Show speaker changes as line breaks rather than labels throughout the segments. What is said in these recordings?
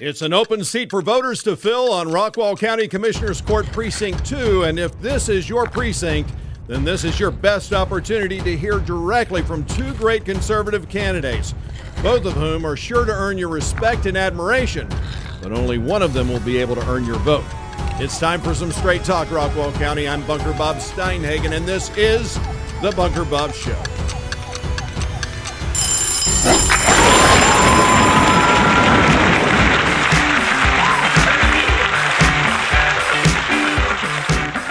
It's an open seat for voters to fill on Rockwall County Commissioners Court Precinct 2, and if this is your precinct, then this is your best opportunity to hear directly from two great conservative candidates, both of whom are sure to earn your respect and admiration, but only one of them will be able to earn your vote. It's time for some straight talk, Rockwall County. I'm Bunker Bob Steinhagen, and this is The Bunker Bob Show.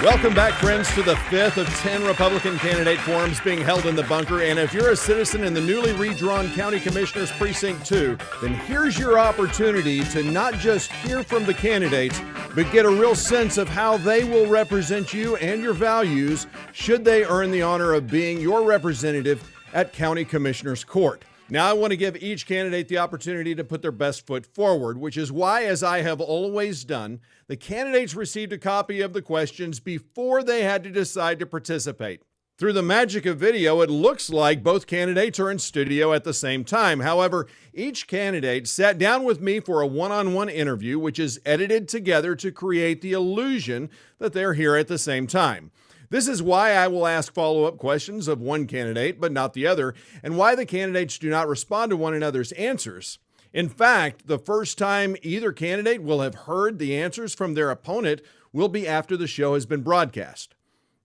Welcome back, friends, to the fifth of 10 Republican candidate forums being held in the bunker. And if you're a citizen in the newly redrawn County Commissioners Precinct 2, then here's your opportunity to not just hear from the candidates, but get a real sense of how they will represent you and your values should they earn the honor of being your representative at County Commissioners Court. Now, I want to give each candidate the opportunity to put their best foot forward, which is why, as I have always done, the candidates received a copy of the questions before they had to decide to participate. Through the magic of video, it looks like both candidates are in studio at the same time. However, each candidate sat down with me for a one-on-one interview, which is edited together to create the illusion that they're here at the same time. This is why I will ask follow-up questions of one candidate, but not the other, and why the candidates do not respond to one another's answers. In fact, the first time either candidate will have heard the answers from their opponent will be after the show has been broadcast.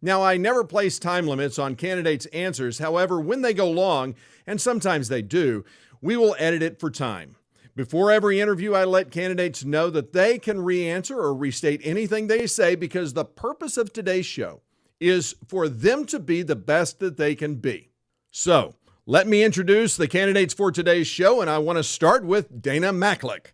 Now, I never place time limits on candidates' answers. However, when they go long, and sometimes they do, we will edit it for time. Before every interview, I let candidates know that they can re-answer or restate anything they say because the purpose of today's show is for them to be the best that they can be. So, let me introduce the candidates for today's show, and I want to start with Dana Maklik.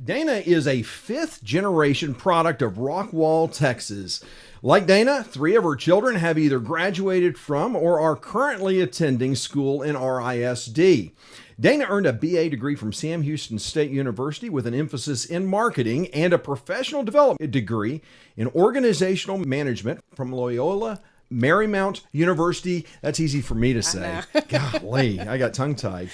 Dana is a fifth-generation product of Rockwall, Texas. Like Dana, 3 of her children have either graduated from or are currently attending school in RISD. Dana earned a BA degree from Sam Houston State University with an emphasis in marketing and a professional development degree in organizational management from Loyola Marymount University. That's easy for me to say. Golly, I got tongue-tied.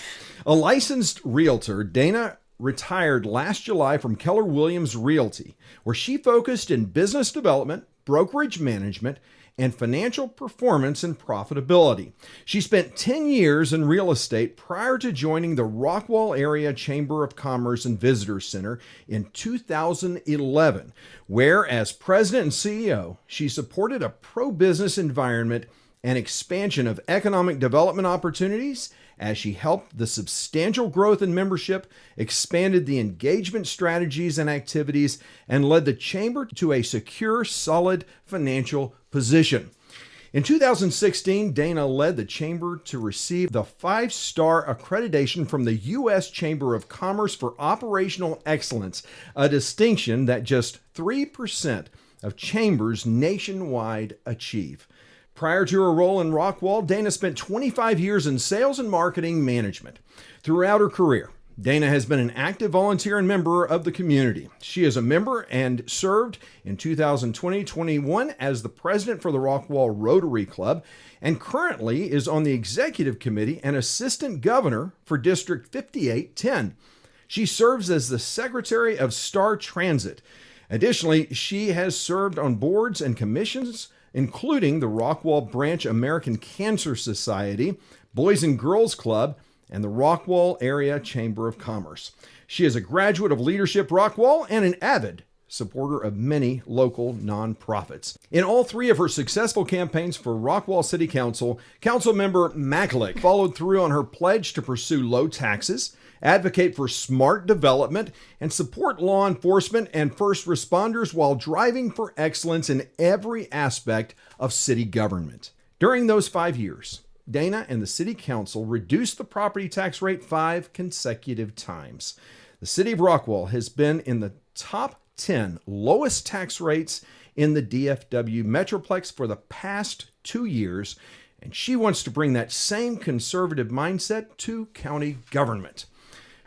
A licensed realtor, Dana retired last July from Keller Williams Realty, where she focused in business development, brokerage management, and financial performance and profitability. She spent 10 years in real estate prior to joining the Rockwall Area Chamber of Commerce and Visitors Center in 2011, where as president and CEO, she supported a pro-business environment and expansion of economic development opportunities as she helped the substantial growth in membership, expanded the engagement strategies and activities, and led the chamber to a secure, solid financial position. In 2016, Dana led the chamber to receive the 5-star accreditation from the U.S. Chamber of Commerce for Operational Excellence, a distinction that just 3% of chambers nationwide achieve. Prior to her role in Rockwall, Dana spent 25 years in sales and marketing management. Throughout her career, Dana has been an active volunteer and member of the community. She is a member and served in 2020-21 as the president for the Rockwall Rotary Club and currently is on the executive committee and assistant governor for District 5810. She serves as the secretary of Star Transit. Additionally, she has served on boards and commissions including the Rockwall Branch American Cancer Society, Boys and Girls Club, and the Rockwall Area Chamber of Commerce. She is a graduate of Leadership Rockwall and an avid supporter of many local nonprofits. In all 3 of her successful campaigns for Rockwall City Council, Councilmember Maklik followed through on her pledge to pursue low taxes, advocate for smart development, and support law enforcement and first responders while driving for excellence in every aspect of city government. During those 5 years, Dana and the City Council reduced the property tax rate 5 consecutive times. The City of Rockwall has been in the top 10 lowest tax rates in the DFW Metroplex for the past 2 years, and she wants to bring that same conservative mindset to county government.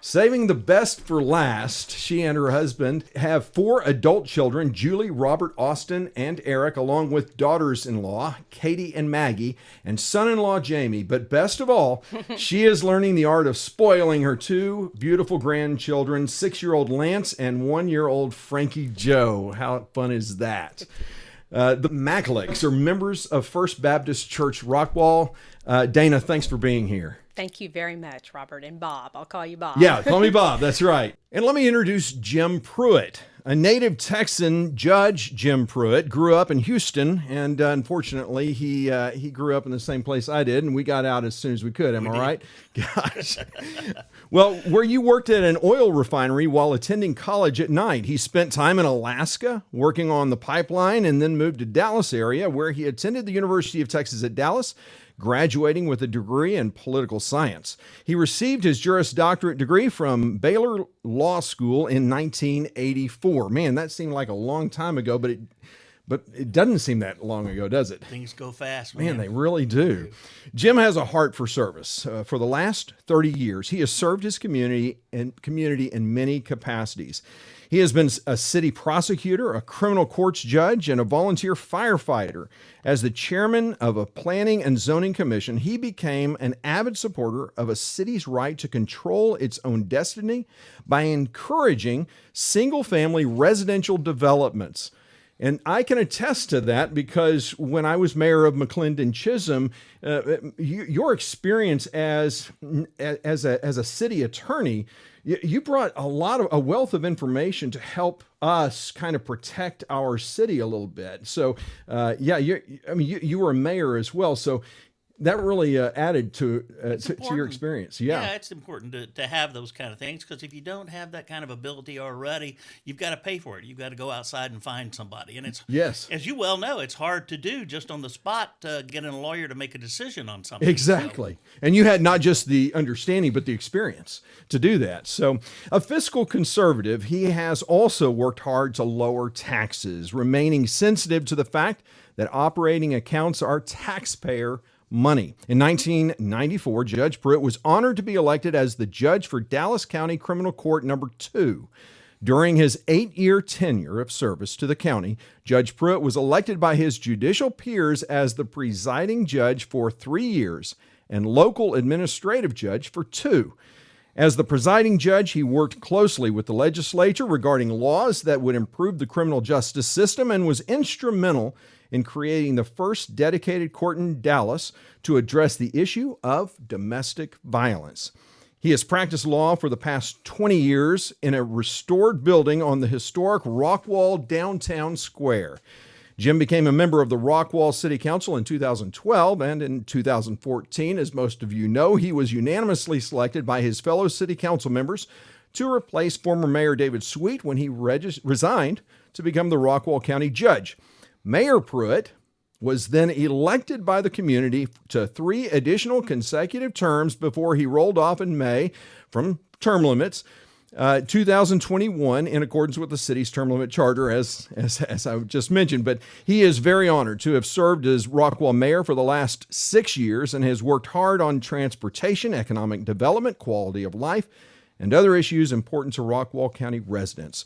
Saving the best for last, she and her husband have 4 adult children, Julie, Robert, Austin, and Eric, along with daughters-in-law, Katie and Maggie, and son-in-law, Jamie. But best of all, she is learning the art of spoiling her 2 beautiful grandchildren, 6-year-old Lance and 1-year-old Frankie Joe. How fun is that? The Macalicks are members of First Baptist Church Rockwall. Dana, thanks for being here.
Thank you very much, Robert and Bob. I'll call you Bob.
Yeah, call me Bob. That's right. And let me introduce Jim Pruitt. A native Texan, Judge Jim Pruitt grew up in Houston, and unfortunately, he grew up in the same place I did, and we got out as soon as we could. Am I right? Gosh. Well, where you worked at an oil refinery while attending college at night. He spent time in Alaska working on the pipeline and then moved to Dallas area, where he attended the University of Texas at Dallas, graduating with a degree in political science. He received his Juris Doctorate degree from Baylor Law School in 1984. Man, that seemed like a long time ago, but it doesn't seem that long ago, does it?
Things go fast,
man. They really do. Jim has a heart for service. For the last 30 years, he has served his community in many capacities. He has been a city prosecutor, a criminal courts judge, and a volunteer firefighter. As the chairman of a planning and zoning commission, he became an avid supporter of a city's right to control its own destiny by encouraging single-family residential developments. And I can attest to that because when I was mayor of McClendon Chisholm, your experience as a city attorney, you brought a wealth of information to help us kind of protect our city a little bit. So, you were a mayor as well. So that really added to your experience.
Yeah, it's important to have those kind of things, because if you don't have that kind of ability already, you've got to pay for it. You've got to go outside and find somebody. And it's,
yes,
as you well know, it's hard to do just on the spot, getting a lawyer to make a decision on something.
Exactly. So. And you had not just the understanding, but the experience to do that. So a fiscal conservative, he has also worked hard to lower taxes, remaining sensitive to the fact that operating accounts are taxpayer money. In 1994, Judge Pruitt was honored to be elected as the judge for Dallas County Criminal Court number 2. During his 8-year tenure of service to the county, Judge Pruitt was elected by his judicial peers as the presiding judge for 3 years and local administrative judge for 2. As the presiding judge, he worked closely with the legislature regarding laws that would improve the criminal justice system and was instrumental in creating the first dedicated court in Dallas to address the issue of domestic violence. He has practiced law for the past 20 years in a restored building on the historic Rockwall Downtown Square. Jim became a member of the Rockwall City Council in 2012, and in 2014, as most of you know, he was unanimously selected by his fellow city council members to replace former Mayor David Sweet when he resigned to become the Rockwall County Judge. Mayor Pruitt was then elected by the community to 3 additional consecutive terms before he rolled off in May from term limits, 2021, in accordance with the city's term limit charter, as I just mentioned. But he is very honored to have served as Rockwall mayor for the last 6 years and has worked hard on transportation, economic development, quality of life, and other issues important to Rockwall County residents.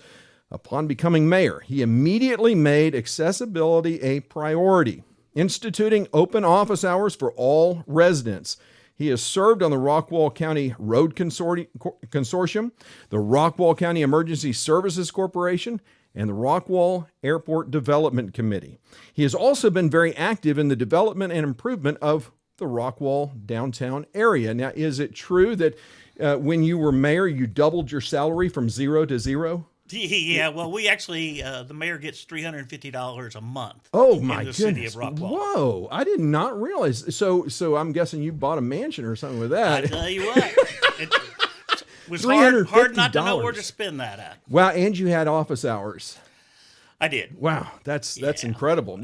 Upon becoming mayor, he immediately made accessibility a priority, instituting open office hours for all residents. He has served on the Rockwall County Road Consortium, the Rockwall County Emergency Services Corporation, and the Rockwall Airport Development Committee. He has also been very active in the development and improvement of the Rockwall downtown area. Now, is it true that when you were mayor, you doubled your salary from 0 to 0?
Yeah, well, we actually, the mayor gets $350 a month.
Oh, my
in the
goodness.
City of Rockwall.
Whoa, I did not realize. So I'm guessing you bought a mansion or something with that.
I tell you what, it was hard not to know where to spend that at.
Wow, and you had office hours.
I did.
Wow, that's incredible.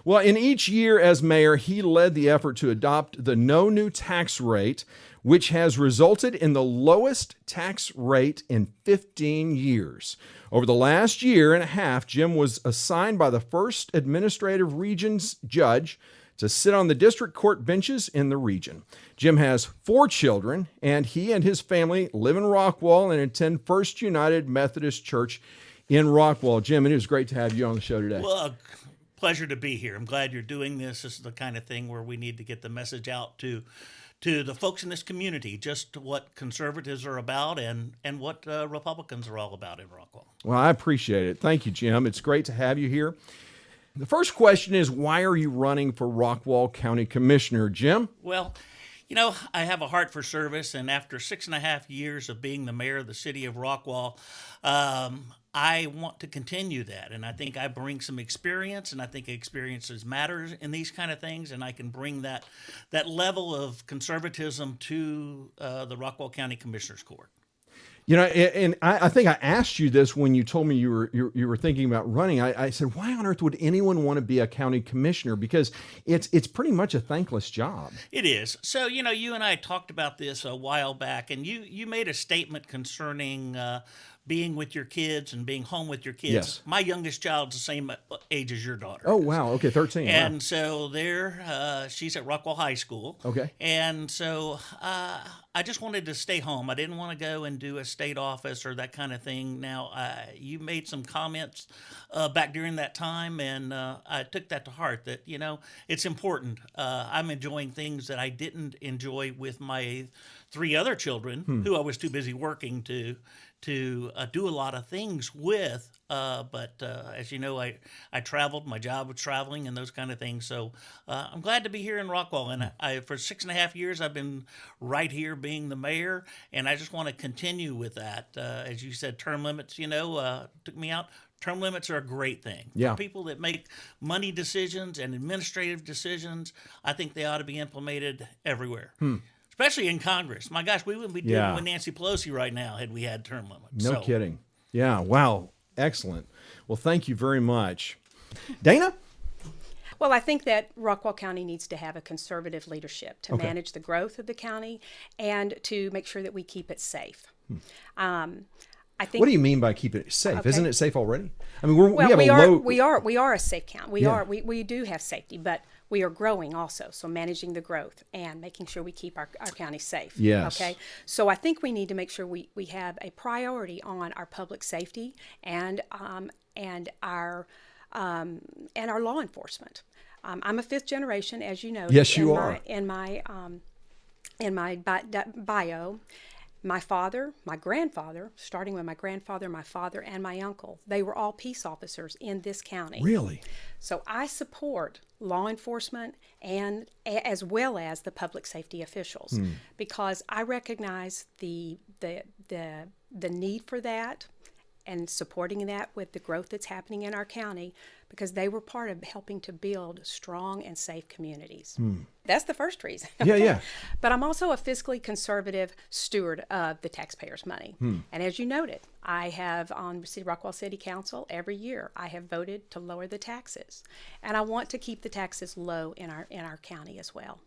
Well, in each year as mayor, he led the effort to adopt the no new tax rate, which has resulted in the lowest tax rate in 15 years. Over the last year and a half, Jim was assigned by the 1st Administrative Region's judge to sit on the district court benches in the region. Jim has 4 children, and he and his family live in Rockwall and attend First United Methodist Church in Rockwall. Jim, it is great to have you on the show today.
Well, pleasure to be here. I'm glad you're doing this. This is the kind of thing where we need to get the message out to the folks in this community, just what conservatives are about and what Republicans are all about in Rockwall.
Well, I appreciate it. Thank you, Jim. It's great to have you here. The first question is, why are you running for Rockwall County Commissioner, Jim?
Well, I have a heart for service, and after 6.5 years of being the mayor of the city of Rockwall, I want to continue that, and I think I bring some experience, and I think experiences matters in these kind of things, and I can bring that level of conservatism to the Rockwall County Commissioners Court.
And I think I asked you this when you told me you were thinking about running. I said, why on earth would anyone want to be a county commissioner? Because it's pretty much a thankless job.
It is. So, you and I talked about this a while back, and you made a statement concerning being with your kids and being home with your kids.
Yes.
My youngest child's the same age as your daughter.
Oh, wow. Okay, 13.
And
wow.
So she's at Rockwall High School.
Okay.
And so I just wanted to stay home. I didn't want to go and do a state office or that kind of thing. Now, you made some comments back during that time, and I took that to heart that, it's important. I'm enjoying things that I didn't enjoy with my 3 other children who I was too busy working to do a lot of things with. But as you know, I traveled. My job was traveling and those kind of things. So I'm glad to be here in Rockwall. And for 6.5 years, I've been right here being the mayor. And I just want to continue with that. As you said, term limits, took me out. Term limits are a great thing.
Yeah.
For people that make money decisions and administrative decisions, I think they ought to be implemented everywhere. Especially in Congress. My gosh, we wouldn't be dealing with Nancy Pelosi right now had we had term limits.
No kidding. Yeah, wow. Excellent. Well, thank you very much. Dana?
Well, I think that Rockwall County needs to have a conservative leadership to manage the growth of the county and to make sure that we keep it safe. I think.
What do you mean by keeping it safe?
Okay.
Isn't it safe already? I mean,
we are a safe county. We do have safety, but we are growing also. So managing the growth and making sure we keep our county safe.
Yes.
Okay. So I think we need to make sure we have a priority on our public safety and our law enforcement. I'm a 5th generation, as you know.
Yes, you are.
In my bio. My father, my grandfather, starting with my grandfather, my father, and my uncle, they were all peace officers in this county.
Really?
So I support law enforcement and as well as the public safety officials because I recognize the need for that and supporting that with the growth that's happening in our county because they were part of helping to build strong and safe communities. That's the first reason.
Yeah.
But I'm also a fiscally conservative steward of the taxpayers' money. And as you noted, I have on Rockwall City Council every year, I have voted to lower the taxes. And I want to keep the taxes low in our county as well.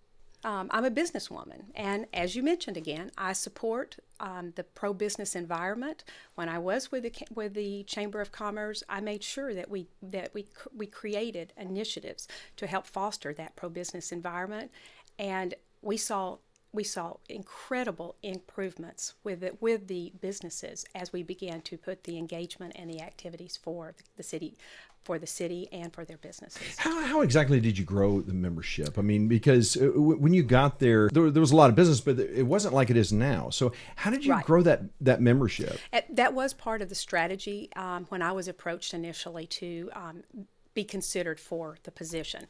I'm a businesswoman, and as you mentioned again, I support the pro-business environment. When I was with the Chamber of Commerce, I made sure that we created initiatives to help foster that pro-business environment, and we saw incredible improvements with the businesses as we began to put the engagement and the activities for the city and for their businesses.
How exactly did you grow the membership? I mean, because when you got there was a lot of business, but it wasn't like it is now. So how did you grow that membership?
That was part of the strategy when I was approached initially to be considered for the position.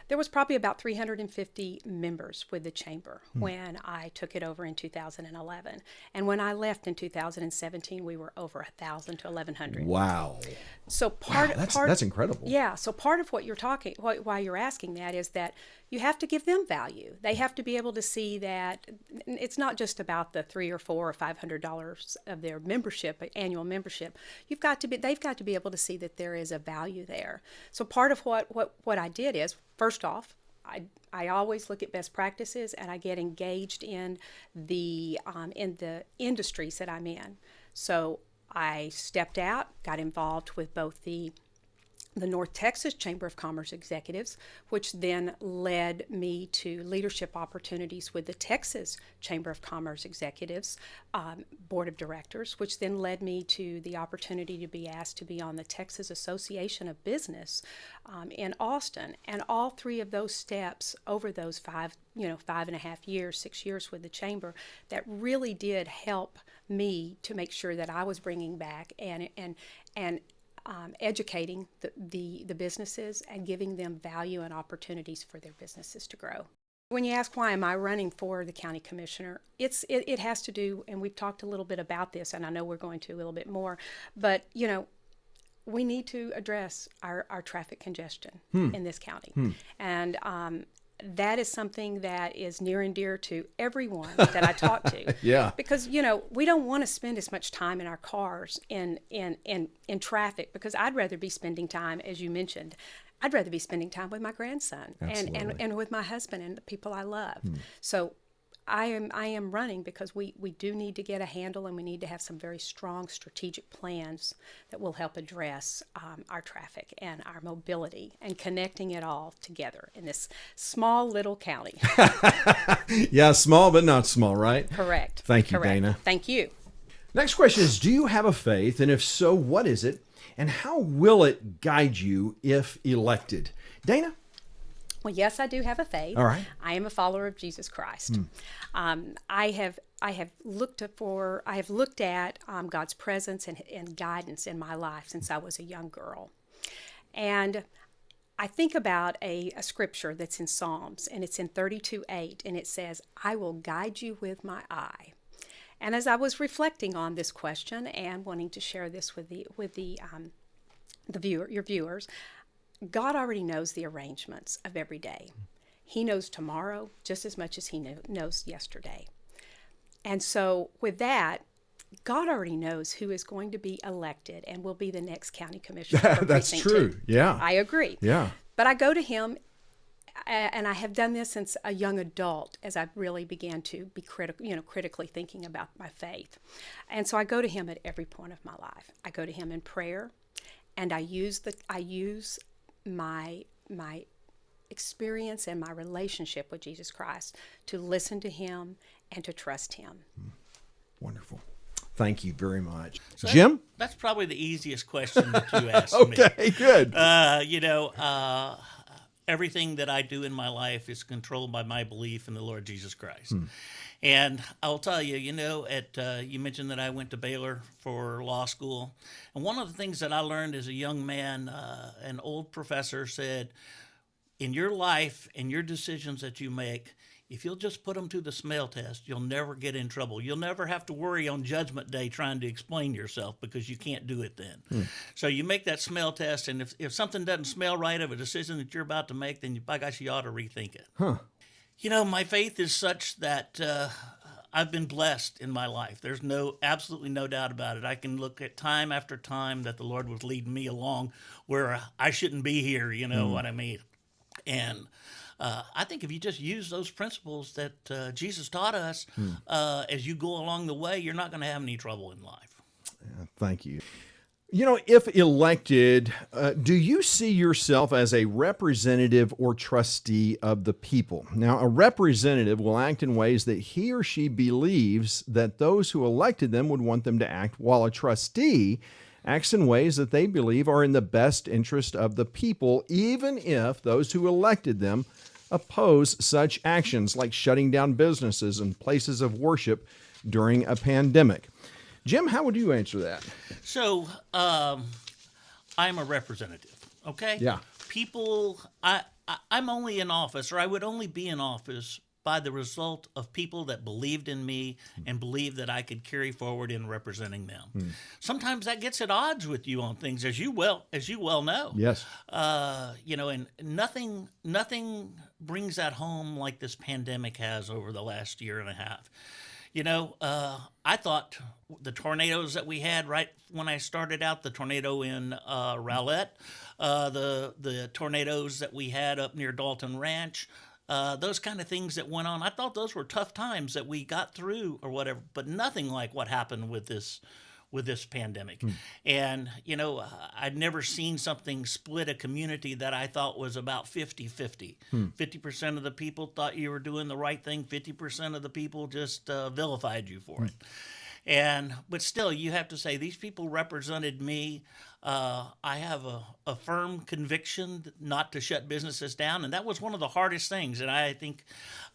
There was probably about 350 members with the chamber when I took it over in 2011. And when I left in 2017, we were over 1,000 to 1,100.
Wow.
So
that's incredible.
Yeah. So part of what you're why you're asking that is that you have to give them value. They have to be able to see that it's not just about the $300 or $400 or $500 of their membership, annual membership. They've got to be able to see that there is a value there. So part of what I did is, first off, I always look at best practices and I get engaged in the industries that I'm in. So I stepped out, got involved with both the the North Texas Chamber of Commerce Executives, which then led me to leadership opportunities with the Texas Chamber of Commerce Executives Board of Directors, which then led me to the opportunity to be asked to be on the Texas Association of Business in Austin. And all three of those steps over those 5.5 years, 6 years with the Chamber, that really did help me to make sure that I was bringing back and educating the businesses and giving them value and opportunities for their businesses to grow. When you ask why am I running for the county commissioner, it has to do, and we've talked a little bit about this, and I know we're going to a little bit more, but we need to address our traffic congestion in this county. And that is something that is near and dear to everyone that I talk to.
Yeah.
Because, we don't want to spend as much time in our cars in traffic, because I'd rather be spending time, as you mentioned, I'd rather be spending time with my grandson and with my husband and the people I love. So I am running because we do need to get a handle, and we need to have some very strong strategic plans that will help address our traffic and our mobility and connecting it all together in this small little county.
Yeah, small but not small, right?
Correct.
Thank you,
Correct.
Dana.
Thank you.
Next question is, do you have a faith? And if so, what is it? And how will it guide you if elected? Dana?
Well, yes, I do have a faith.
All right.
I am a follower of Jesus Christ. I have looked at God's presence and guidance in my life since I was a young girl, and I think about a scripture that's in Psalms, and it's in 32:8, and it says, "I will guide you with my eye." And as I was reflecting on this question and wanting to share this with your viewers, God already knows the arrangements of every day. He knows tomorrow just as much as he knows yesterday. And so with that, God already knows who is going to be elected and will be the next county commissioner for
That's
Precinct
true.
2.
Yeah.
I agree.
Yeah.
But I go to him, and I have done this since a young adult, as I really began to be critically thinking about my faith. And so I go to him at every point of my life. I go to him in prayer, and I use my experience and my relationship with Jesus Christ to listen to him and to trust him.
Wonderful. Thank you very much.
So
Jim?
That's probably the easiest question that you asked me.
Okay, good.
Everything that I do in my life is controlled by my belief in the Lord Jesus Christ. And I'll tell you, you mentioned that I went to Baylor for law school. And one of the things that I learned as a young man, an old professor said, in your life and your decisions that you make, if you'll just put them to the smell test, you'll never get in trouble. You'll never have to worry on Judgment Day trying to explain yourself, because you can't do it then. So you make that smell test, and if something doesn't smell right of a decision that you're about to make, then by gosh, you ought to rethink it. My faith is such that I've been blessed in my life. There's absolutely no doubt about it. I can look at time after time that the Lord was leading me along where I shouldn't be here, what I mean. And I think if you just use those principles that Jesus taught us as you go along the way, you're not going to have any trouble in life.
Thank you. If elected, do you see yourself as a representative or trustee of the people? Now, a representative will act in ways that he or she believes that those who elected them would want them to act, while a trustee acts in ways that they believe are in the best interest of the people, even if those who elected them oppose such actions, like shutting down businesses and places of worship during a pandemic. Jim, how would you answer that?
So, I'm a representative, okay?
Yeah.
People, I'm only in office, or I would only be in office by the result of people that believed in me and believed that I could carry forward in representing them. Sometimes that gets at odds with you on things, as you well know.
Yes.
And nothing brings that home like this pandemic has over the last year and a half. I thought the tornadoes that we had right when I started out, the tornado in Rowlett, the tornadoes that we had up near Dalton Ranch, those kind of things that went on, I thought those were tough times that we got through or whatever, but nothing like what happened with this with this pandemic. And, I'd never seen something split a community that I thought was about 50-50. 50% of the people thought you were doing the right thing. 50% of the people just vilified you for it. But still, you have to say these people represented me. I have a firm conviction not to shut businesses down, and that was one of the hardest things. And I think,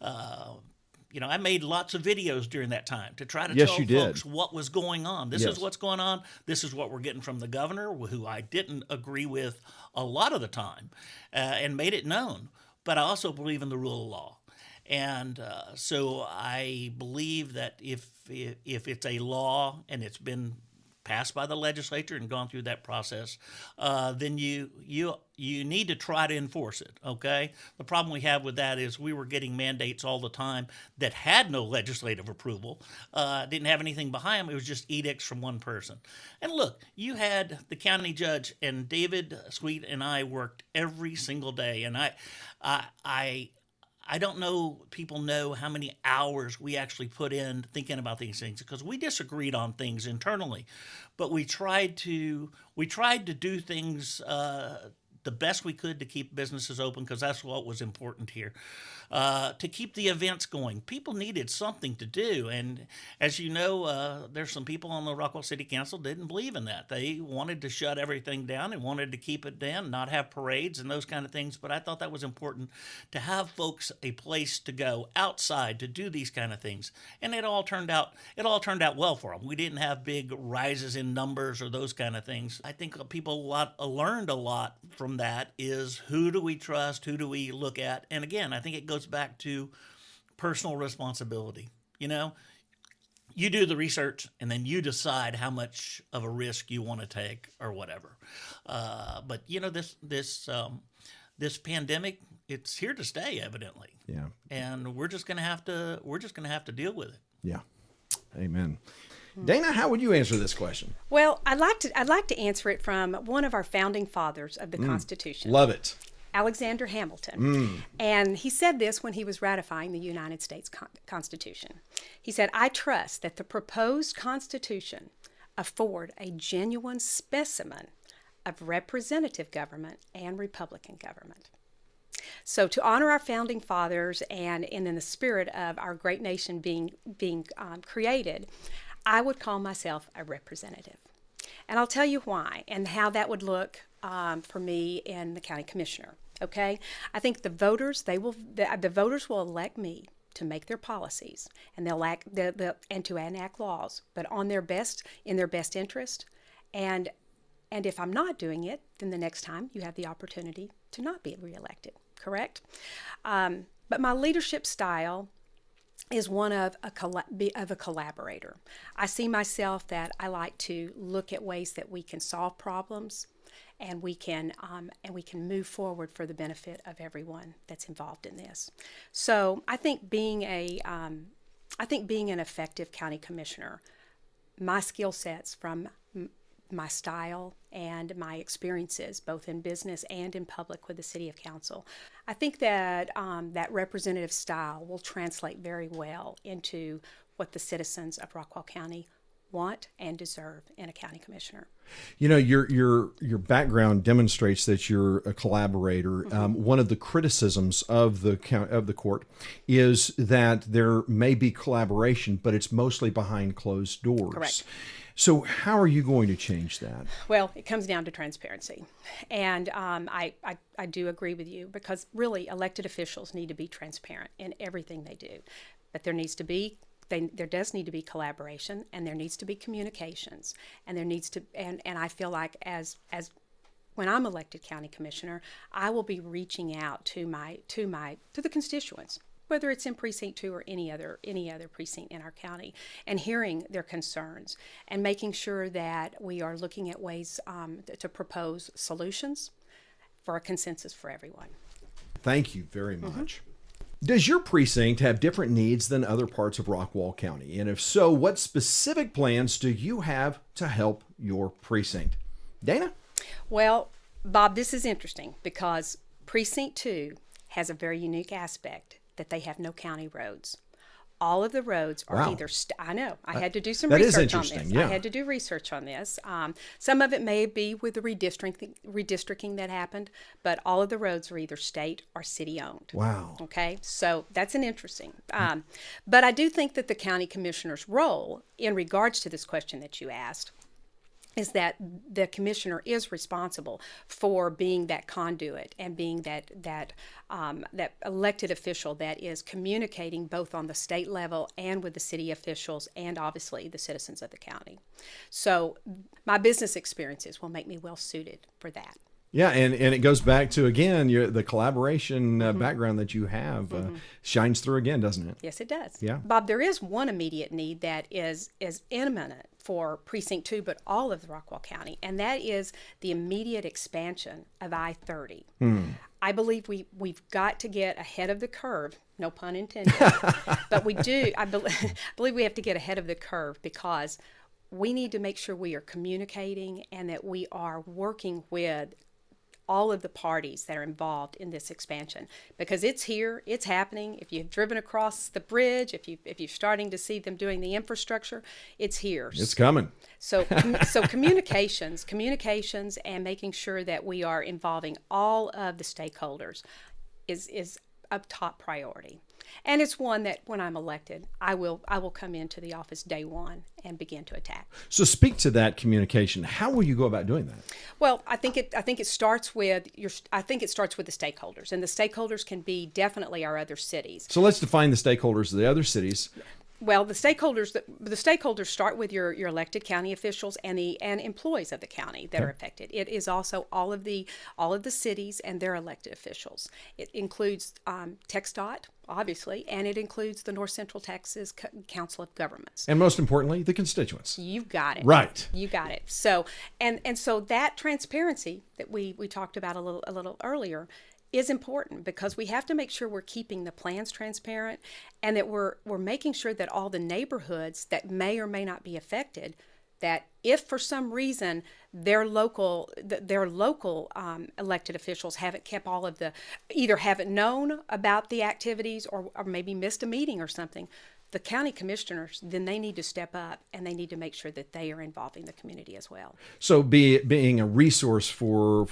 I made lots of videos during that time to try to tell folks what was going on. This is what's going on. This is what we're getting from the governor, who I didn't agree with a lot of the time, and made it known. But I also believe in the rule of law. And so I believe that if it's a law and it's been passed by the legislature and gone through that process, then you need to try to enforce it, okay? The problem we have with that is we were getting mandates all the time that had no legislative approval, didn't have anything behind them. It was just edicts from one person. And look, you had the county judge, and David Sweet and I worked every single day, and I don't know, people know how many hours we actually put in thinking about these things, because we disagreed on things internally, but we tried to do things the best we could to keep businesses open, because that's what was important here. To keep the events going. People needed something to do, and as you know, there's some people on the Rockwall City Council didn't believe in that. They wanted to shut everything down and wanted to keep it down, not have parades and those kind of things, but I thought that was important to have folks a place to go outside to do these kind of things, and it all turned out well for them. We didn't have big rises in numbers or those kind of things. I think people learned a lot from that is, who do we trust, who do we look at, and again, I think it goes back to personal responsibility. You do the research and then you decide how much of a risk you want to take or whatever. But this pandemic, it's here to stay, evidently.
Yeah.
And we're just gonna have to deal with it.
Yeah. Amen. Dana, how would you answer this question?
Well, I'd like to answer it from one of our founding fathers of the Constitution.
Love it.
Alexander Hamilton. And he said this when he was ratifying the United States Constitution. He said, "I trust that the proposed Constitution afford a genuine specimen of representative government and Republican government." So to honor our founding fathers and in the spirit of our great nation being created, I would call myself a representative. And I'll tell you why and how that would look for me in the county commissioner. Okay, I think the voters will elect me to make their policies, and and to enact laws, but in their best interest. And if I'm not doing it, then the next time you have the opportunity to not be reelected. Correct? But my leadership style is one of a collaborator. I see myself that I like to look at ways that we can solve problems, and we can move forward for the benefit of everyone that's involved in this. So I think being an effective county commissioner, my skill sets from my style and my experiences, both in business and in public with the City of Council, I think that that representative style will translate very well into what the citizens of Rockwall County want and deserve in a county commissioner.
Your background demonstrates that you're a collaborator. One of the criticisms of the court is that there may be collaboration, but it's mostly behind closed doors.
Correct.
So how are you going to change that?
Well, it comes down to transparency. And I do agree with you, because really elected officials need to be transparent in everything they do. But there does need to be collaboration, and there needs to be communications, and there needs to, and I feel like as when I'm elected county commissioner, I will be reaching out to the constituents, whether it's in precinct 2 or any other precinct in our county, and hearing their concerns and making sure that we are looking at ways to propose solutions for a consensus for everyone.
Thank you very much. Does your precinct have different needs than other parts of Rockwall County? And if so, what specific plans do you have to help your precinct? Dana?
Well, Bob, this is interesting because Precinct 2 has a very unique aspect that they have no county roads. all of the roads are
Wow.
either, I know, I had to do some
that is
research on
interesting,
this.
yeah.
I had to do research on this. Some of it may be with the redistricting that happened, but all of the roads are either state or city owned.
Wow.
Okay, so that's an interesting. But I do think that the county commissioner's role in regards to this question that you asked is that the commissioner is responsible for being that conduit and being that elected official that is communicating both on the state level and with the city officials and obviously the citizens of the county. So my business experiences will make me well suited for that.
Yeah, and it goes back to, again, the collaboration background that you have shines through again, doesn't it?
Yes, it does.
Yeah.
Bob, there is one immediate need that is imminent for Precinct 2, but all of the Rockwall County, and that is the immediate expansion of I-30. I believe we've got to get ahead of the curve, no pun intended, but we do. I believe we have to get ahead of the curve because we need to make sure we are communicating and that we are working with all of the parties that are involved in this expansion, because it's here, it's happening. If you've driven across the bridge, if you're starting to see them doing the infrastructure, it's here.
It's coming.
So communications, and making sure that we are involving all of the stakeholders is a top priority. And it's one that when I'm elected, I will come into the office day one and begin to attack.
So speak to that communication. How will you go about doing that?
Well, I think it starts with the stakeholders, and the stakeholders can be definitely our other cities.
So let's define the stakeholders of the other cities.
Well, the stakeholders start with your elected county officials and employees of the county that are affected. It is also all of the cities and their elected officials. It includes TxDOT, obviously, and it includes the North Central Texas Council of Governments.
And most importantly, the constituents.
You've got it.
Right.
You got it. So and so that transparency that we talked about a little earlier is important, because we have to make sure we're keeping the plans transparent and that we're making sure that all the neighborhoods that may or may not be affected, that if for some reason their local elected officials haven't kept all of either haven't known about the activities or maybe missed a meeting or something, the county commissioners, then they need to step up and they need to make sure that they are involving the community as well.
So being a resource for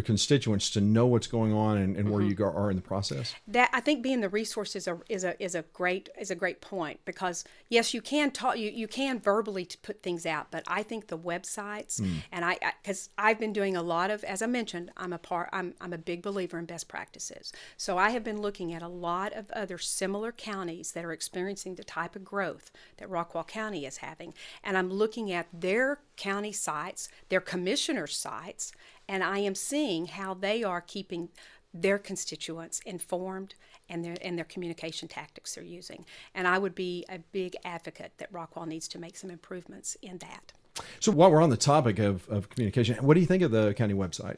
constituents to know what's going on and where you are in the process.
That, I think, being the resource is a great point, because yes, you can talk, you can verbally put things out, but I think the websites and because I've been doing a lot of, as I mentioned, I'm a big believer in best practices. So I have been looking at a lot of other similar counties that are experiencing the type of growth that Rockwall County is having, and I'm looking at their county sites, their commissioner sites, and I am seeing how they are keeping their constituents informed and their communication tactics they're using. And I would be a big advocate that Rockwall needs to make some improvements in that.
So while we're on the topic of communication, what do you think of the county website?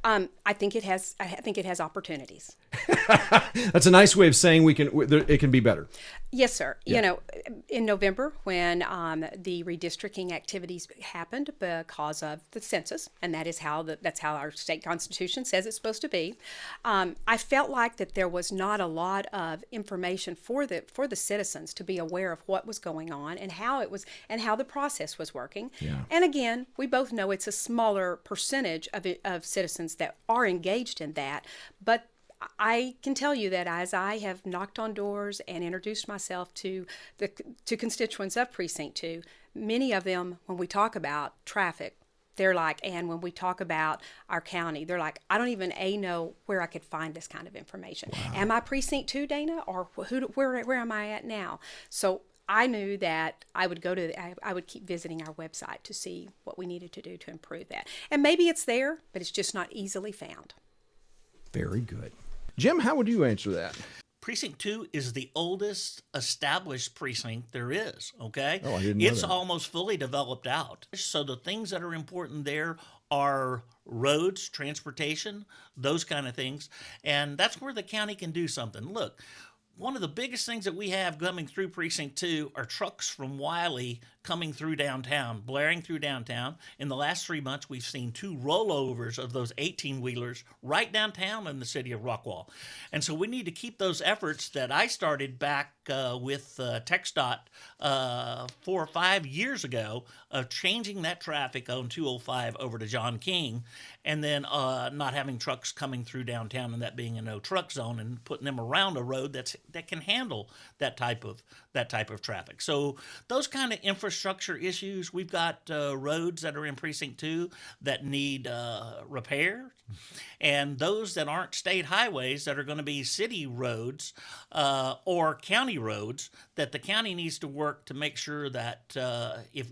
I think it has opportunities.
That's a nice way of saying it can be better.
Yes, sir.
Yeah.
You know, in November, when the redistricting activities happened because of the census, and that's how our state constitution says it's supposed to be, I felt like that there was not a lot of information for the citizens to be aware of what was going on and how the process was working.
Yeah.
And again, we both know it's a smaller percentage of citizens that are engaged in that, but I can tell you that as I have knocked on doors and introduced myself to constituents of Precinct 2, many of them, when we talk about traffic, they're like, and when we talk about our county, they're like, I don't even know where I could find this kind of information. Wow. Am I Precinct 2, Dana, or where am I at now? So I knew that I would keep visiting our website to see what we needed to do to improve that. And maybe it's there, but it's just not easily found.
Very good. Jim, how would you answer that?
Precinct 2 is the oldest established precinct there is, okay?
Oh, I didn't know
It's
that.
almost fully developed out. So the things that are important there are roads, transportation, those kind of things. And that's where the county can do something. Look, one of the biggest things that we have coming through Precinct 2 are trucks from Wiley coming through downtown, blaring through downtown. In the last 3 months, we've seen 2 rollovers of those 18-wheelers right downtown in the city of Rockwall. And so we need to keep those efforts that I started back with TxDOT 4 or 5 years ago of changing that traffic on 205 over to John King, and then not having trucks coming through downtown and that being a no truck zone, and putting them around a road that can handle that type of traffic. So those kind of infrastructure issues, we've got roads that are in Precinct 2 that need repair, and those that aren't state highways that are going to be city roads or county roads that the county needs to work to make sure that if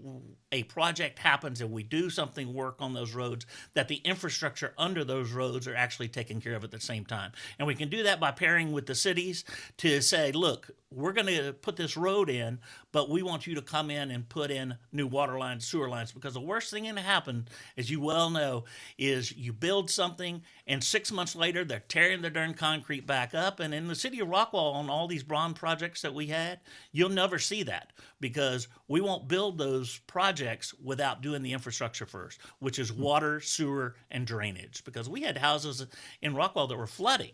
a project happens and we do something work on those roads, that the infrastructure under those roads are actually taken care of at the same time. And we can do that by pairing with the cities to say, look, we're going to put this road in, but we want you to come in and put in new water lines, sewer lines, because the worst thing going to happen, as you well know, is you build something and 6 months later they're tearing the darn concrete back up. And in the city of Rockwall, on all these bond projects that we had, you'll never see that, because we won't build those projects without doing the infrastructure first, which is water, sewer, and drainage, because we had houses in Rockwall that were flooding.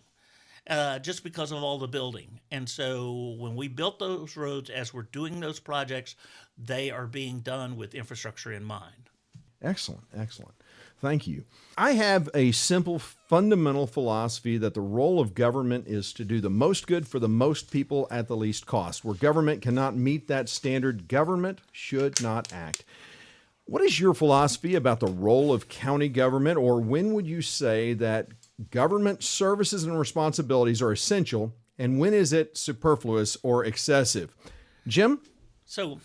Just because of all the building. And so when we built those roads, as we're doing those projects, they are being done with infrastructure in mind.
Excellent, excellent. Thank you. I have a simple, fundamental philosophy that the role of government is to do the most good for the most people at the least cost. Where government cannot meet that standard, government should not act. What is your philosophy about the role of county government, or when would you say that government services and responsibilities are essential, and when is it superfluous or excessive? Jim?
So,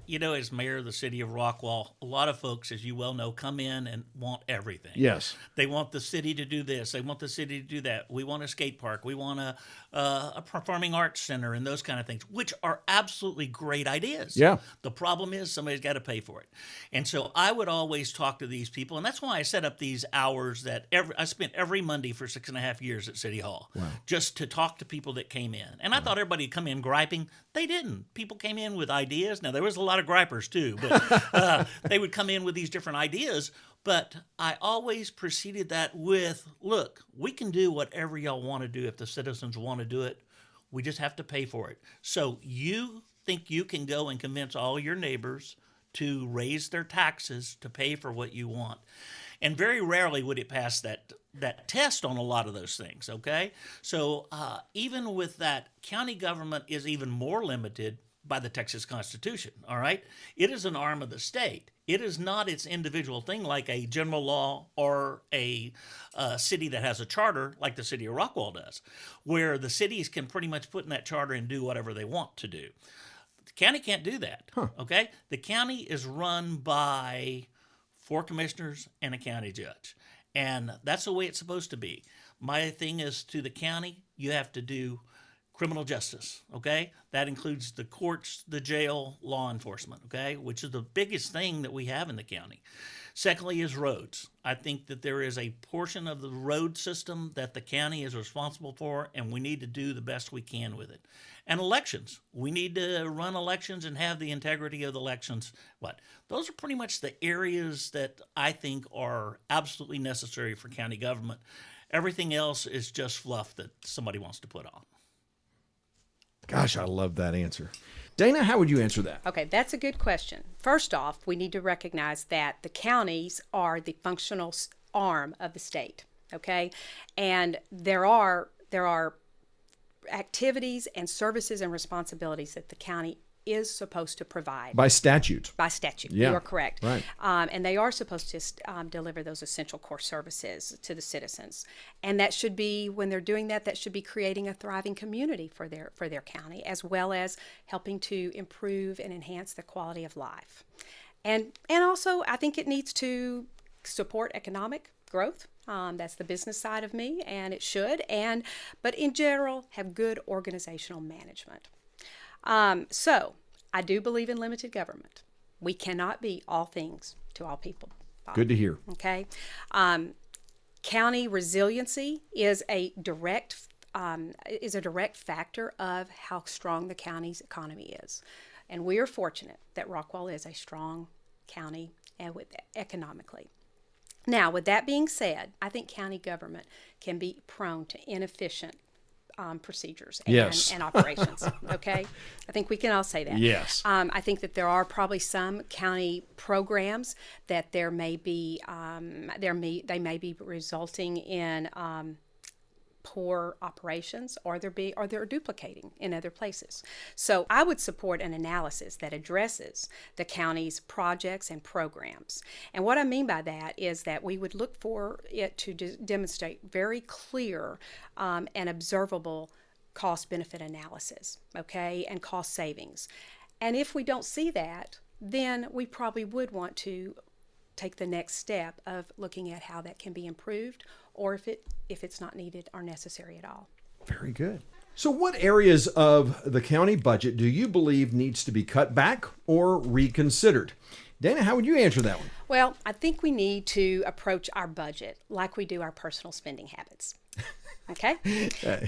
as mayor of the city of Rockwall, a lot of folks, as you well know, come in and want everything.
Yes.
They want the city to do this. They want the city to do that. We want a skate park. We want a performing arts center and those kind of things, which are absolutely great ideas.
Yeah.
The problem is somebody's got to pay for it. And so I would always talk to these people, and that's why I set up these hours that I spent every Monday for 6.5 years at City Hall, just to talk to people that came in. And I thought everybody would come in griping. They didn't. People came in with ideas. Now, there was a lot of gripers too, but they would come in with these different ideas. But I always preceded that with, look, we can do whatever y'all want to do if the citizens want to do it. We just have to pay for it. So you think you can go and convince all your neighbors to raise their taxes to pay for what you want. And very rarely would it pass that test on a lot of those things, okay? So even with that, county government is even more limited by the Texas Constitution, all right? It is an arm of the state. It is not its individual thing like a general law or a city that has a charter like the city of Rockwall does, where the cities can pretty much put in that charter and do whatever they want to do. The county can't do that, okay? The county is run by 4 commissioners and a county judge, and that's the way it's supposed to be. My thing is, to the county, you have to do criminal justice, okay? That includes the courts, the jail, law enforcement, okay? Which is the biggest thing that we have in the county. Secondly is roads. I think that there is a portion of the road system that the county is responsible for, and we need to do the best we can with it. And elections. We need to run elections and have the integrity of the elections. Those are pretty much the areas that I think are absolutely necessary for county government. Everything else is just fluff that somebody wants to put on.
Gosh, I love that answer. Dana, how would you answer that?
Okay, that's a good question. First off, we need to recognize that the counties are the functional arm of the state, okay? And there are activities and services and responsibilities that the county is supposed to provide.
By statute.
By statute,
Yeah.
you are correct.
Right.
And they are supposed to deliver those essential core services to the citizens. And that should be, when they're doing that, that should be creating a thriving community for their county, as well as helping to improve and enhance the quality of life. And also, I think it needs to support economic growth. That's the business side of me, and it should. But in general, have good organizational management. So I do believe in limited government. We cannot be all things to all people.
Good to hear.
Okay. County resiliency is a direct factor of how strong the county's economy is. And we are fortunate that Rockwall is a strong county and economically. Now, with that being said, I think county government can be prone to inefficient procedures and operations. Okay, I think we can all say that.
Yes.
I think that there are probably some county programs that there may be they may be resulting in poor operations, or they're duplicating in other places. So I would support an analysis that addresses the county's projects and programs. And what I mean by that is that we would look for it to demonstrate very clear and observable cost-benefit analysis, okay, and cost savings. And if we don't see that, then we probably would want to take the next step of looking at how that can be improved, or if it's not needed or necessary at all.
Very good. So what areas of the county budget do you believe needs to be cut back or reconsidered? Dana, how would you answer that one?
Well, I think we need to approach our budget like we do our personal spending habits. Okay?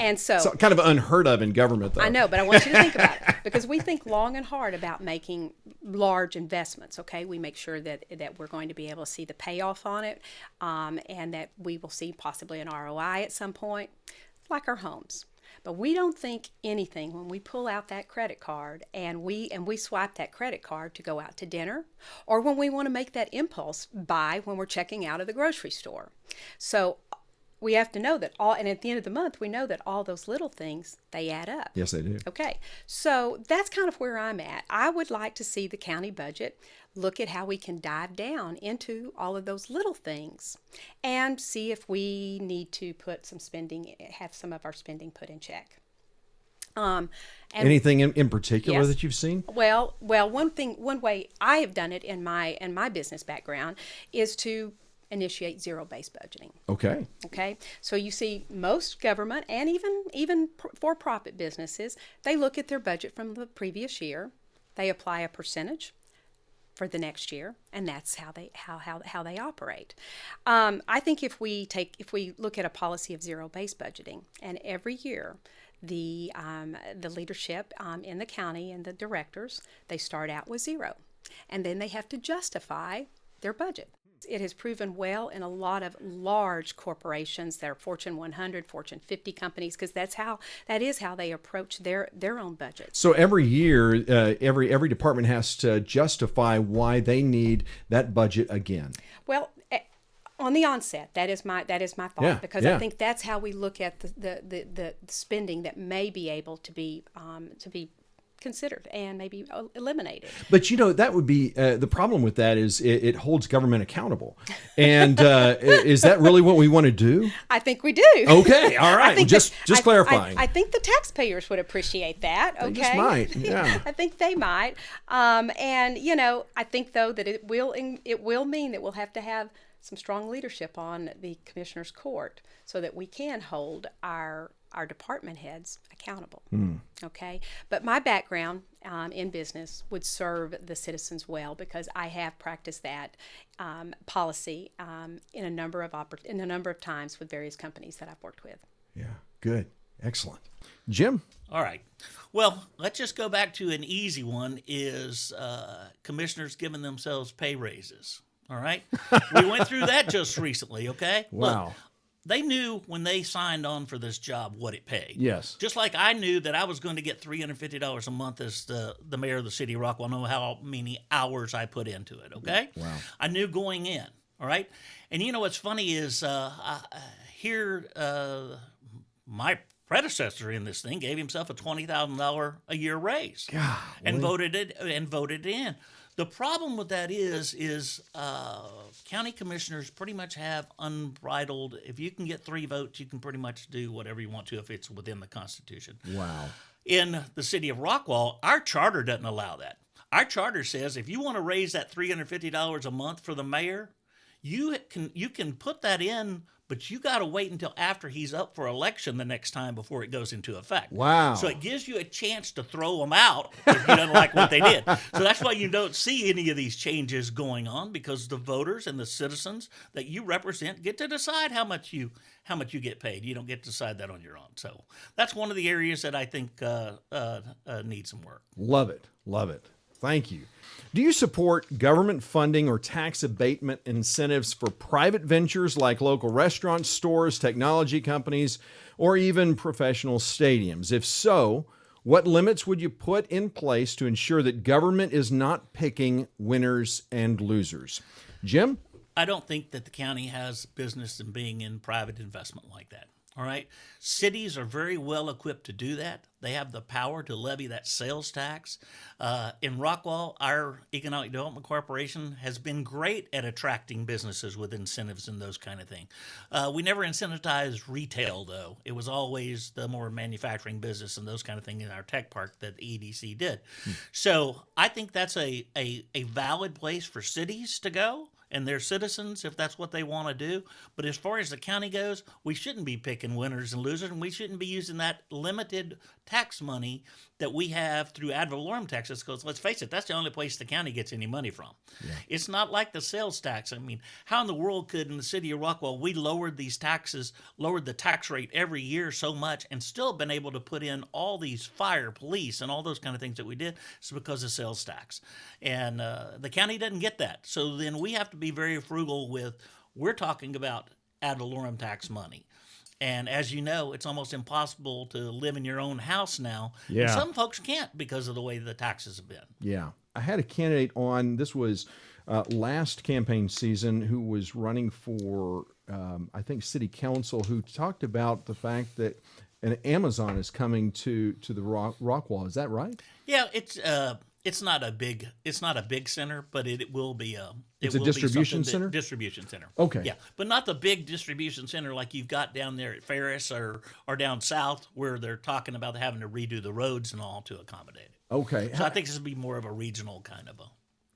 And so
It's kind of unheard of in government, though.
I know, but I want you to think about it, because we think long and hard about making large investments, okay? We make sure that we're going to be able to see the payoff on it, and that we will see possibly an ROI at some point, like our homes. But we don't think anything when we pull out that credit card and we swipe that credit card to go out to dinner, or when we want to make that impulse buy when we're checking out of the grocery store. So we have to know that and at the end of the month, we know that all those little things, they add up.
Yes, they do.
Okay, so that's kind of where I'm at. I would like to see the county budget look at how we can dive down into all of those little things and see if we need to have some of our spending put in check. And
Anything in particular
Yes.
that you've seen?
Well, one way I have done it in my business background is to initiate zero-based budgeting.
Okay.
Okay, so you see most government and even for-profit businesses, they look at their budget from the previous year, they apply a percentage for the next year, and that's how they operate. I think if we look at a policy of zero-based budgeting, and every year the leadership in the county and the directors, they start out with zero, and then they have to justify their budget. It has proven well in a lot of large corporations that are Fortune 100, Fortune 50 companies, because that is how they approach their own budgets.
So every year, every department has to justify why they need that budget again.
Well, on the onset, that is my thought, because I think that's how we look at the spending that may be able to be considered and maybe eliminated.
But that would be the problem with that is it holds government accountable. And is that really what we want to do?
I think we do.
Okay, all right. Well, just clarifying.
I think the taxpayers would appreciate that. Okay,
They just might. Yeah.
I think they might. And I think though that it will mean that we'll have to have some strong leadership on the commissioner's court so that we can hold our department heads accountable. Okay, but my background in business would serve the citizens well, because I have practiced that policy in a number of times with various companies that I've worked with.
Yeah, good. Excellent. Jim?
All right. Well, let's just go back to an easy one, is commissioners giving themselves pay raises. All right. We went through that just recently, okay?
Wow.
Look, they knew when they signed on for this job what it paid.
Yes.
Just like I knew that I was going to get $350 a month as the mayor of the city of Rockwall. I know how many hours I put into it, okay?
Wow.
I knew going in, all right? And what's funny is my predecessor in this thing gave himself a $20,000 a year raise. And voted it in. The problem with that is county commissioners pretty much have unbridled. If you can get 3 votes, you can pretty much do whatever you want to if it's within the Constitution.
Wow.
In the city of Rockwall, our charter doesn't allow that. Our charter says if you want to raise that $350 a month for the mayor, you can put that in but you got to wait until after he's up for election the next time before it goes into effect.
Wow.
So it gives you a chance to throw them out if you don't like what they did. So that's why you don't see any of these changes going on, because the voters and the citizens that you represent get to decide how much you get paid. You don't get to decide that on your own. So that's one of the areas that I think needs some work.
Love it. Love it. Thank you. Do you support government funding or tax abatement incentives for private ventures like local restaurants, stores, technology companies, or even professional stadiums? If so, what limits would you put in place to ensure that government is not picking winners and losers? Jim?
I don't think that the county has business in being in private investment like that. All right. Cities are very well equipped to do that. They have the power to levy that sales tax. In Rockwall, our Economic Development Corporation has been great at attracting businesses with incentives and those kind of things. We never incentivized retail, though. It was always the more manufacturing business and those kind of things in our tech park that the EDC did. So I think that's a valid place for cities to go and their citizens, if that's what they want to do. But as far as the county goes, we shouldn't be picking winners and losers, and we shouldn't be using that limited tax money that we have through ad valorem taxes, because let's face it, that's the only place the county gets any money from. Yeah. It's not like the sales tax. I mean, how in the world could, in the city of Rockwall, we lowered these taxes, lowered the tax rate every year so much, and still been able to put in all these fire, police, and all those kind of things that we did? It's because of sales tax. And the county doesn't get that. So then we have to be very frugal with, we're talking about ad valorem tax money. And as you know, it's almost impossible to live in your own house now.
Yeah.
And some folks can't because of the way the taxes have been.
Yeah. I had a candidate on, this was last campaign season, who was running for, I think, city council, who talked about the fact that an Amazon is coming to the Rockwall. Is that right?
Yeah, it's not a big center, but it will be
it's a distribution center?
Distribution center.
Okay.
Yeah, but not the big distribution center like you've got down there at Ferris or down south, where they're talking about having to redo the roads and all to accommodate it.
Okay.
So I think this will be more of a regional kind of a.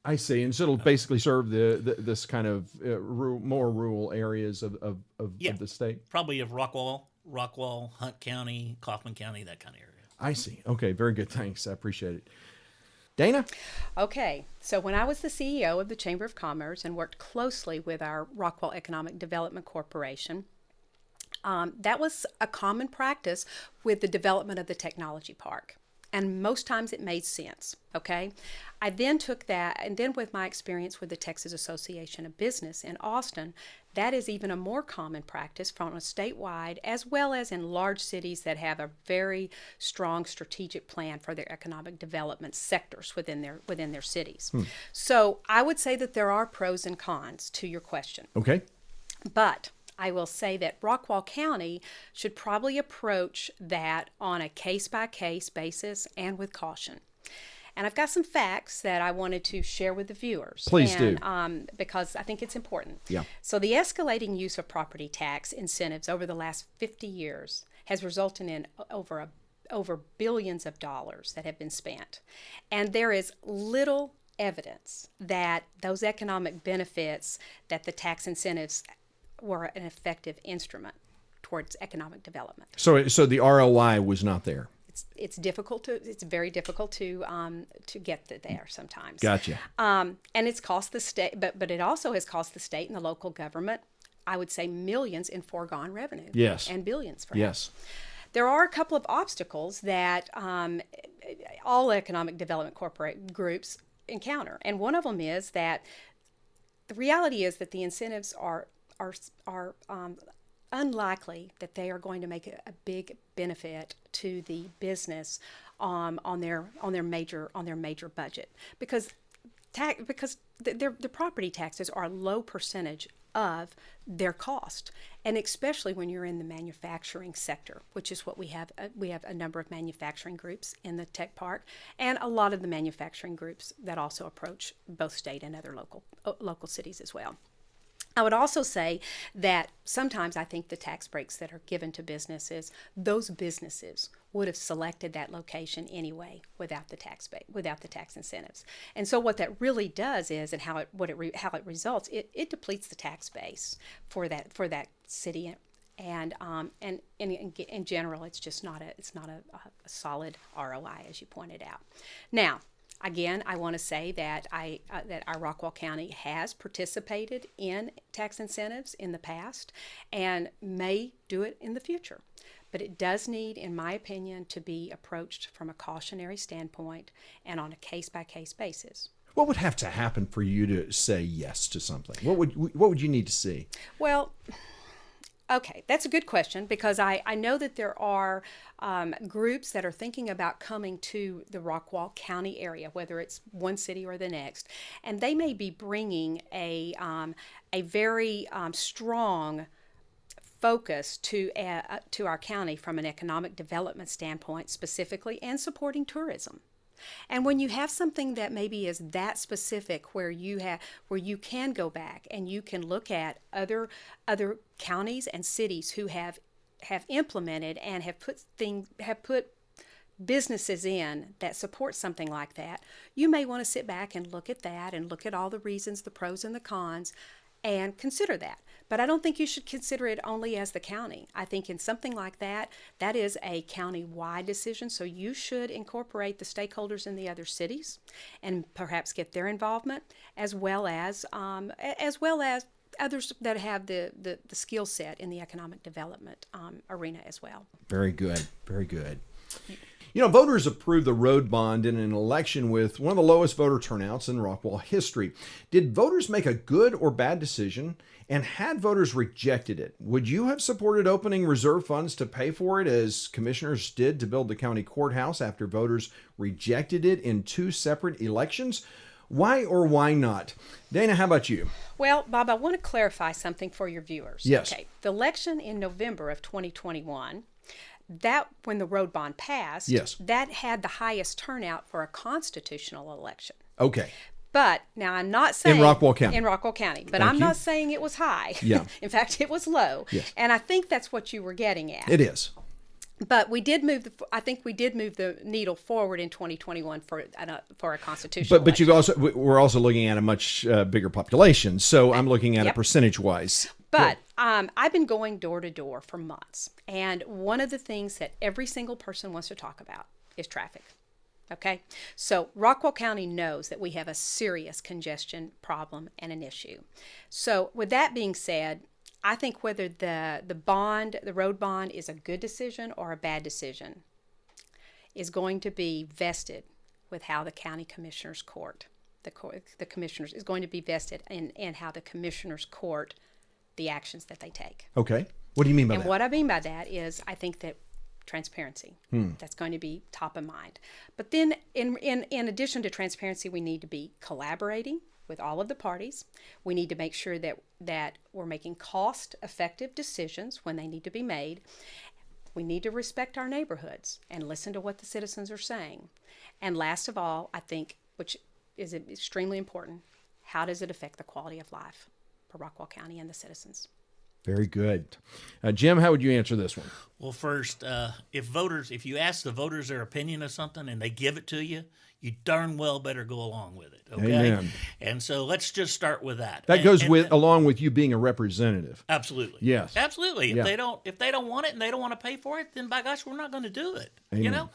I see, and so it'll basically serve this kind of more rural areas of the state.
Probably of Rockwall, Hunt County, Kaufman County, that kind of area.
I see. Okay, very good. Thanks. I appreciate it. Dana?
Okay, so when I was the CEO of the Chamber of Commerce and worked closely with our Rockwall Economic Development Corporation, that was a common practice with the development of the technology park. And most times it made sense, okay? I then took that, and then with my experience with the Texas Association of Business in Austin, that is even a more common practice from a statewide, as well as in large cities that have a very strong strategic plan for their economic development sectors within their cities. So I would say that there are pros and cons to your question.
Okay.
But I will say that Rockwall County should probably approach that on a case-by-case basis and with caution. And I've got some facts that I wanted to share with the viewers.
Please do.
Because I think it's important.
Yeah.
So the escalating use of property tax incentives over the last 50 years has resulted in over billions of dollars that have been spent. And there is little evidence that those economic benefits, that the tax incentives were an effective instrument towards economic development.
So the ROI was not there.
It's very difficult to get there sometimes.
Gotcha.
And it's cost the state, but it also has cost the state and the local government, I would say, millions in foregone revenue.
Yes.
And billions, perhaps.
Yes.
There are a couple of obstacles that all economic development corporate groups encounter, and one of them is that the reality is that the incentives are unlikely that they are going to make a big benefit to the business on their major budget, because the property taxes are a low percentage of their cost, and especially when you're in the manufacturing sector, which is what we have. We have a number of manufacturing groups in the tech park, and a lot of the manufacturing groups that also approach both state and other local cities as well. I would also say that sometimes I think the tax breaks that are given to businesses, those businesses would have selected that location anyway without the without the tax incentives. And so what that really does is, and how it results, it depletes the tax base for that city. And in general, it's just not a solid ROI, as you pointed out. Now, again, I want to say that that our Rockwall County has participated in tax incentives in the past and may do it in the future. But it does need, in my opinion, to be approached from a cautionary standpoint and on a case-by-case basis.
What would have to happen for you to say yes to something? What would you need to see?
Well, okay, that's a good question, because I know that there are groups that are thinking about coming to the Rockwall County area, whether it's one city or the next, and they may be bringing a very strong focus to our county from an economic development standpoint specifically, and supporting tourism. And when you have something that maybe is that specific, where you can go back and you can look at other counties and cities who have implemented and have put businesses in that support something like that, you may want to sit back and look at that and look at all the reasons, the pros and the cons, and consider that. But I don't think you should consider it only as the county. I think in something like that, that is a county-wide decision, so you should incorporate the stakeholders in the other cities and perhaps get their involvement, as well as others that have the skill set in the economic development arena as well.
Very good. Very good. You know, voters approved the road bond in an election with one of the lowest voter turnouts in Rockwall history. Did voters make a good or bad decision? And had voters rejected it, would you have supported opening reserve funds to pay for it, as commissioners did to build the county courthouse after voters rejected it in 2 separate elections? Why or why not? Dana, how about you?
Well, Bob, I want to clarify something for your viewers.
Yes.
Okay. The election in November of 2021, that when the road bond passed,
yes,
that had the highest turnout for a constitutional election.
Okay.
But now I'm not saying
in Rockwall County.
But
Thank
I'm
you.
not saying it was high.
Yeah.
In fact, it was low.
Yes.
And I think that's what you were getting at.
It is.
But we did move the needle forward in 2021 for a constitutional.
But we're also looking at a much bigger population. So I'm looking at it percentage-wise.
But I've been going door to door for months, and one of the things that every single person wants to talk about is traffic. Okay, so Rockwall County knows that we have a serious congestion problem and an issue. So with that being said, I think whether the road bond is a good decision or a bad decision is going to be vested with how the county commissioners court, the commissioners is going to be vested in how the commissioners court the actions that they take.
Okay. What do you mean by that?
And what I mean by that is, I think that transparency, that's going to be top of mind. But then in addition to transparency, we need to be collaborating with all of the parties. We need to make sure that we're making cost-effective decisions when they need to be made. We need to respect our neighborhoods and listen to what the citizens are saying. And last of all, I think, which is extremely important, how does it affect the quality of life for Rockwall County and the citizens?
Very good. Jim, how would you answer this one?
Well, first, if you ask the voters their opinion of something and they give it to you, you darn well better go along with it. Okay.
Amen.
And so let's just start with that.
That goes along with you being a representative.
Absolutely.
Yes.
Absolutely.
Yeah.
If they don't want it and they don't want to pay for it, then by gosh, we're not going to do it.
Amen.
You know.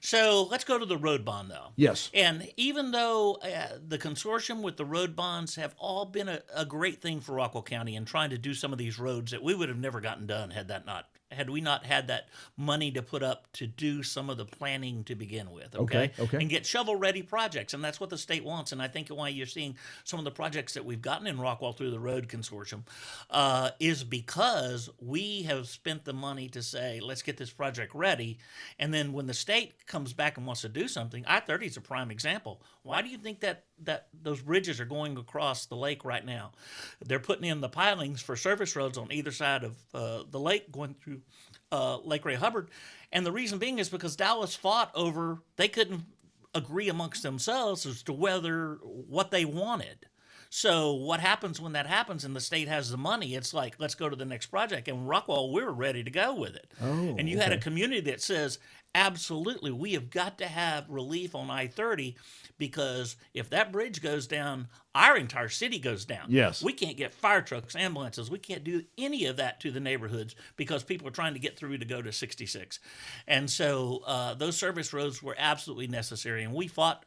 So let's go to the road bond, though.
Yes.
And even though the consortium with the road bonds have all been a great thing for Rockwall County in trying to do some of these roads that we would have never gotten done had we not had that money to put up to do some of the planning to begin with, okay? And get shovel-ready projects, and that's what the state wants. And I think why you're seeing some of the projects that we've gotten in Rockwall through the road consortium is because we have spent the money to say, let's get this project ready. And then when the state comes back and wants to do something, I-30 is a prime example. Why do you think that those bridges are going across the lake right now? They're putting in the pilings for service roads on either side of the lake going through Lake Ray Hubbard. And the reason being is because Dallas fought over, they couldn't agree amongst themselves as to what they wanted. So what happens when that happens and the state has the money? It's like, let's go to the next project. And Rockwall, we're ready to go with it. And you had a community that says, Absolutely. We have got to have relief on I-30 because if that bridge goes down, our entire city goes down.
Yes.
We can't get fire trucks, ambulances. We can't do any of that to the neighborhoods because people are trying to get through to go to 66. And so those service roads were absolutely necessary. And we fought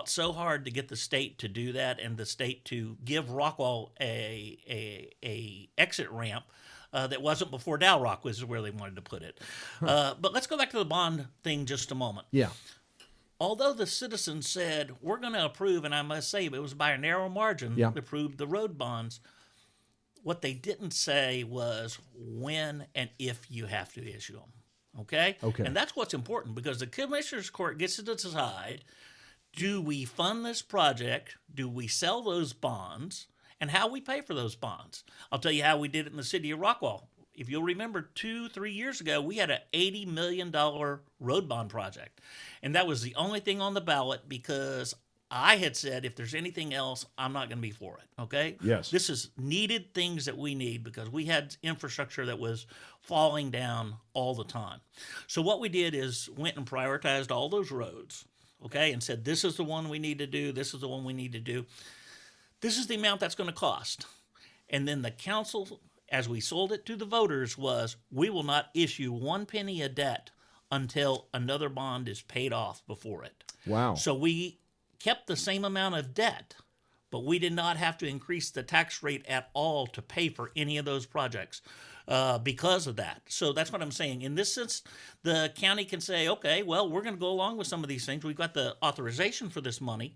so hard to get the state to do that and the state to give Rockwall a exit ramp that wasn't before Dow Rock was where they wanted to put it. But let's go back to the bond thing just a moment.
Yeah.
Although the citizens said, we're going to approve, and I must say it was by a narrow margin,
Yeah.
approved the road bonds, what they didn't say was when and if you have to issue them. Okay?
Okay.
And that's what's important because the Commissioner's Court gets to decide, do we fund this project? Do we sell those bonds? And how we pay for those bonds. I'll tell you how we did it in the city of Rockwall. If you'll remember, 2-3 years ago, we had an $80 million road bond project. And that was the only thing on the ballot because I had said, if there's anything else, I'm not going to be for it. Okay?
Yes.
This is needed things that we need because we had infrastructure that was falling down all the time. So what we did is went and prioritized all those roads, okay, and said, this is the one we need to do. This is the one we need to do. This is the amount that's going to cost. And then the council, as we sold it to the voters, was we will not issue 1 penny of debt until another bond is paid off before it.
Wow.
So we kept the same amount of debt, but we did not have to increase the tax rate at all to pay for any of those projects because of that. So that's what I'm saying. In this sense, the county can say, okay, well, we're going to go along with some of these things. We've got the authorization for this money,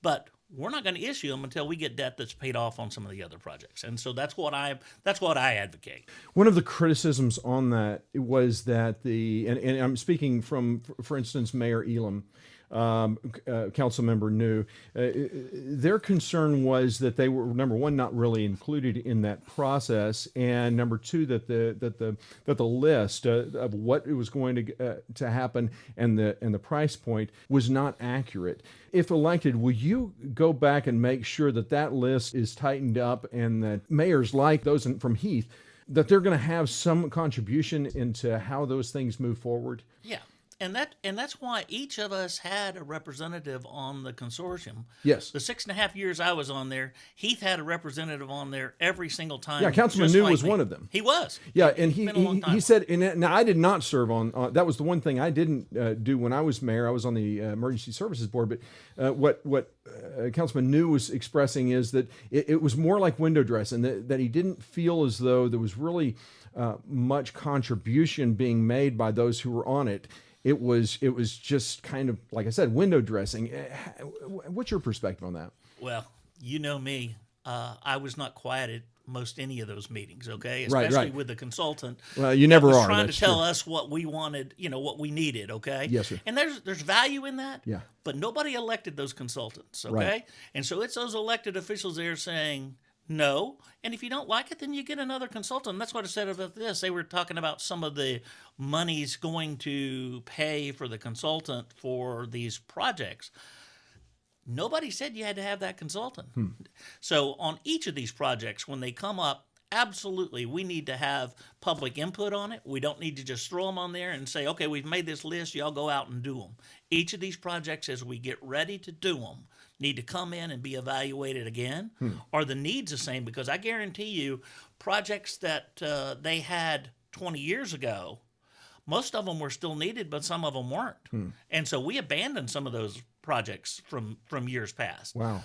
but we're not going to issue them until we get debt that's paid off on some of the other projects. And so that's what I advocate.
One of the criticisms on that was that and I'm speaking from, for instance, Mayor Elam, Councilmember New, their concern was that they were, number one, not really included in that process, and number two, that the list of what it was going to happen and the price point was not accurate. If elected, will you go back and make sure that list is tightened up and that mayors like those from Heath, that they're going to have some contribution into how those things move forward?
Yeah. And that's why each of us had a representative on the consortium.
Yes.
The 6.5 years I was on there, Heath had a representative on there every single time.
Yeah, Councilman
just
New
like
was
me.
one of them.
He was.
Yeah, and
It's been a long time.
he said, and now I did not serve on, that was the one thing I didn't do when I was mayor. I was on the Emergency Services Board, but what Councilman New was expressing is that it was more like window dressing, that he didn't feel as though there was really much contribution being made by those who were on it. It was just kind of, like I said, window dressing. What's your perspective on that?
Well, you know me. I was not quiet at most any of those meetings, okay?
Right,
Especially
right.
with the consultant.
Well, you never
was
are.
trying
That's
to tell
true.
us what we wanted, what we needed, okay?
Yes, sir.
And there's value in that.
Yeah.
But nobody elected those consultants, okay?
Right.
And so it's those elected officials there saying no. And if you don't like it, then you get another consultant. And that's what I said about this. They were talking about some of the monies going to pay for the consultant for these projects. Nobody said you had to have that consultant. So on each of these projects, when they come up, absolutely, we need to have public input on it. We don't need to just throw them on there and say, okay, we've made this list, y'all go out and do them. Each of these projects, as we get ready to do them, need to come in and be evaluated again. Are the needs the same? Because I guarantee you, projects that they had 20 years ago, most of them were still needed, but some of them weren't. And so we abandoned some of those projects from years past.
Wow.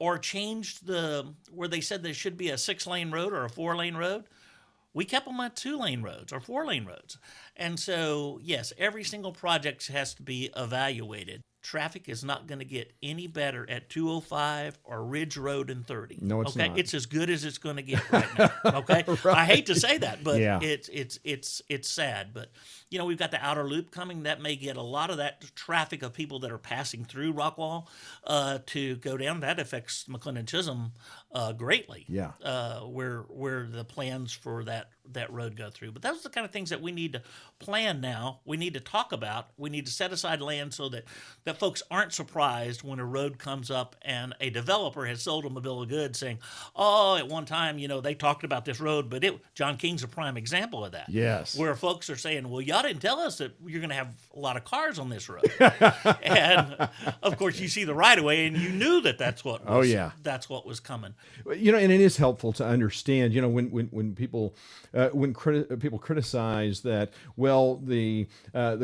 Or changed where they said there should be a 6-lane road or a 4-lane road. We kept them on 2-lane roads or 4-lane roads. And so, yes, every single project has to be evaluated. Traffic is not going to get any better at 205 or Ridge Road and 30.
No, it's
okay?
not.
It's as good as it's going to get right now. Okay, I hate to say that, but
Yeah.
it's sad. But we've got the outer loop coming. That may get a lot of that traffic of people that are passing through Rockwall to go down. That affects McLennan Chisholm greatly.
Yeah.
Where the plans for that road go through. But those are the kind of things that we need to plan now. We need to talk about. We need to set aside land so that folks aren't surprised when a road comes up and a developer has sold them a bill of goods saying, "Oh, at one time, they talked about this road, but John King's a prime example of that."
Yes.
Where folks are saying, "Well, y'all didn't tell us that you're going to have a lot of cars on this road." And of course, you see the right of way, and you knew that's what. That's what was coming.
And it is helpful to understand. When people people criticize that, well, the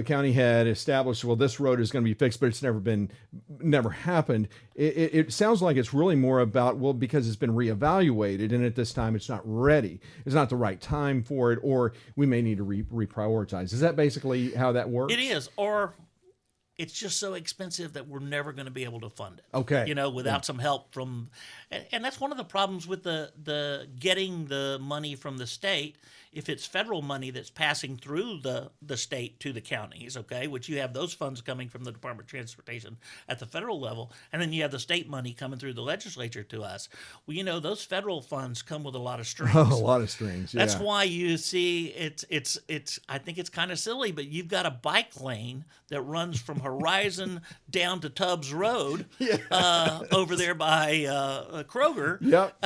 county had established, well, this road is going to be fixed, but it's never happened. It sounds like it's really more about, well, because it's been reevaluated, and at this time it's not ready. It's not the right time for it, or we may need to reprioritize. Is that basically how that works?
It is, or it's just so expensive that we're never going to be able to fund it.
Okay.
Without some help from, and that's one of the problems with the getting the money from the state. If it's federal money that's passing through the state to the counties, okay, which you have those funds coming from the Department of Transportation at the federal level, and then you have the state money coming through the legislature to us. Well, those federal funds come with a lot of strings.
Oh, a lot of strings. Yeah.
That's why you see it's. I think it's kind of silly, but you've got a bike lane that runs from Horizon down to Tubbs Road, over there by Kroger.
Yep.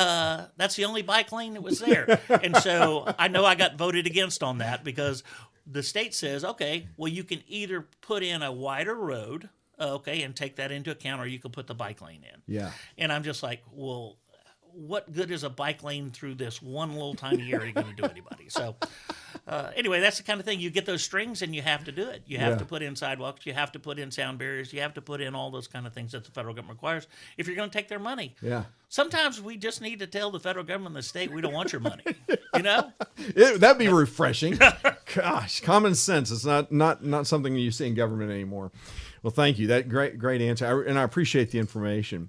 That's the only bike lane that was there, and so I know I got voted against on that because the state says, okay, well, you can either put in a wider road, okay, and take that into account, or you can put the bike lane in.
Yeah.
And I'm just like, well, what good is a bike lane through this one little tiny area going to do anybody? So anyway, that's the kind of thing. You get those strings and you have to do it. You have to put in sidewalks. You have to put in sound barriers. You have to put in all those kind of things that the federal government requires if you're going to take their money.
Yeah.
Sometimes we just need to tell the federal government and the state we don't want your money.
That'd be refreshing. Gosh, common sense. It's not something you see in government anymore. Well, thank you. That great answer, and I appreciate the information.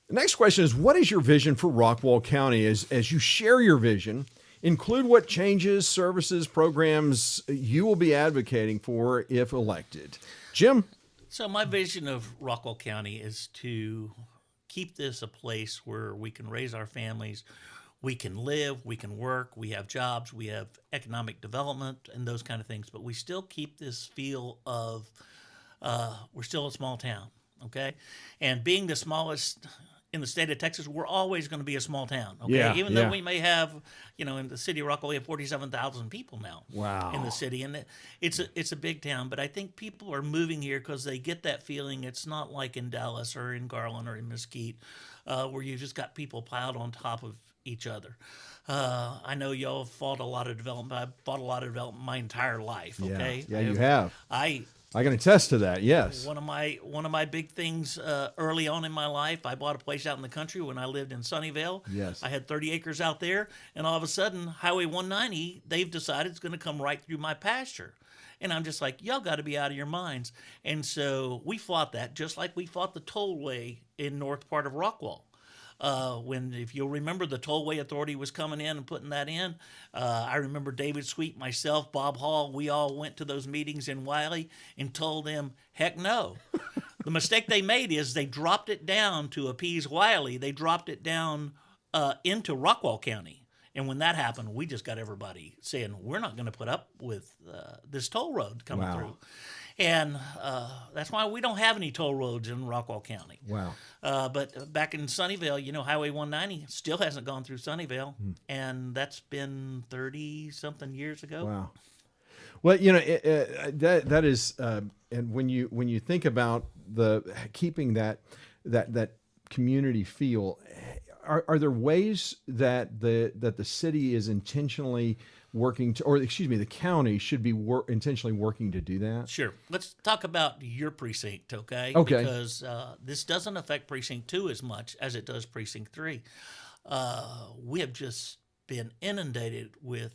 The next question is, what is your vision for Rockwall County? As you share your vision, include what changes, services, programs you will be advocating for if elected. Jim?
So my vision of Rockwall County is to keep this a place where we can raise our families, we can live, we can work, we have jobs, we have economic development and those kind of things, but we still keep this feel of we're still a small town, okay? And being the smallest in the state of Texas, we're always going to be a small town, okay?
Yeah,
Even though we may have, in the city of Rockwall, we have 47,000 people now.
Wow.
In the city, and it's a big town. But I think people are moving here because they get that feeling. It's not like in Dallas or in Garland or in Mesquite, where you just got people piled on top of each other. I know y'all fought a lot of development. I've fought a lot of development my entire life. Okay.
Yeah, you have. I can attest to that. Yes.
One of my big things early on in my life, I bought a place out in the country when I lived in Sunnyvale.
Yes.
I had 30 acres out there, and all of a sudden, Highway 190, they've decided it's going to come right through my pasture. And I'm just like, y'all got to be out of your minds. And so we fought that, just like we fought the tollway in north part of Rockwall. If you'll remember, the Tollway Authority was coming in and putting that in. I remember David Sweet, myself, Bob Hall, we all went to those meetings in Wiley and told them, heck no. The mistake they made is they dropped it down to appease Wiley. They dropped it down into Rockwall County. And when that happened, we just got everybody saying, we're not going to put up with this toll road coming through. And that's why we don't have any toll roads in Rockwall County.
Wow.
But back in Sunnyvale, Highway 190 still hasn't gone through Sunnyvale, and that's been 30-something years ago.
Wow. Well, that is, and when you think about keeping that community feel, are there ways that the city is intentionally working to, or excuse me, the county should be intentionally working to do that?
Sure. Let's talk about your precinct, okay?
Okay.
Because this doesn't affect Precinct 2 as much as it does Precinct 3. We have just been inundated with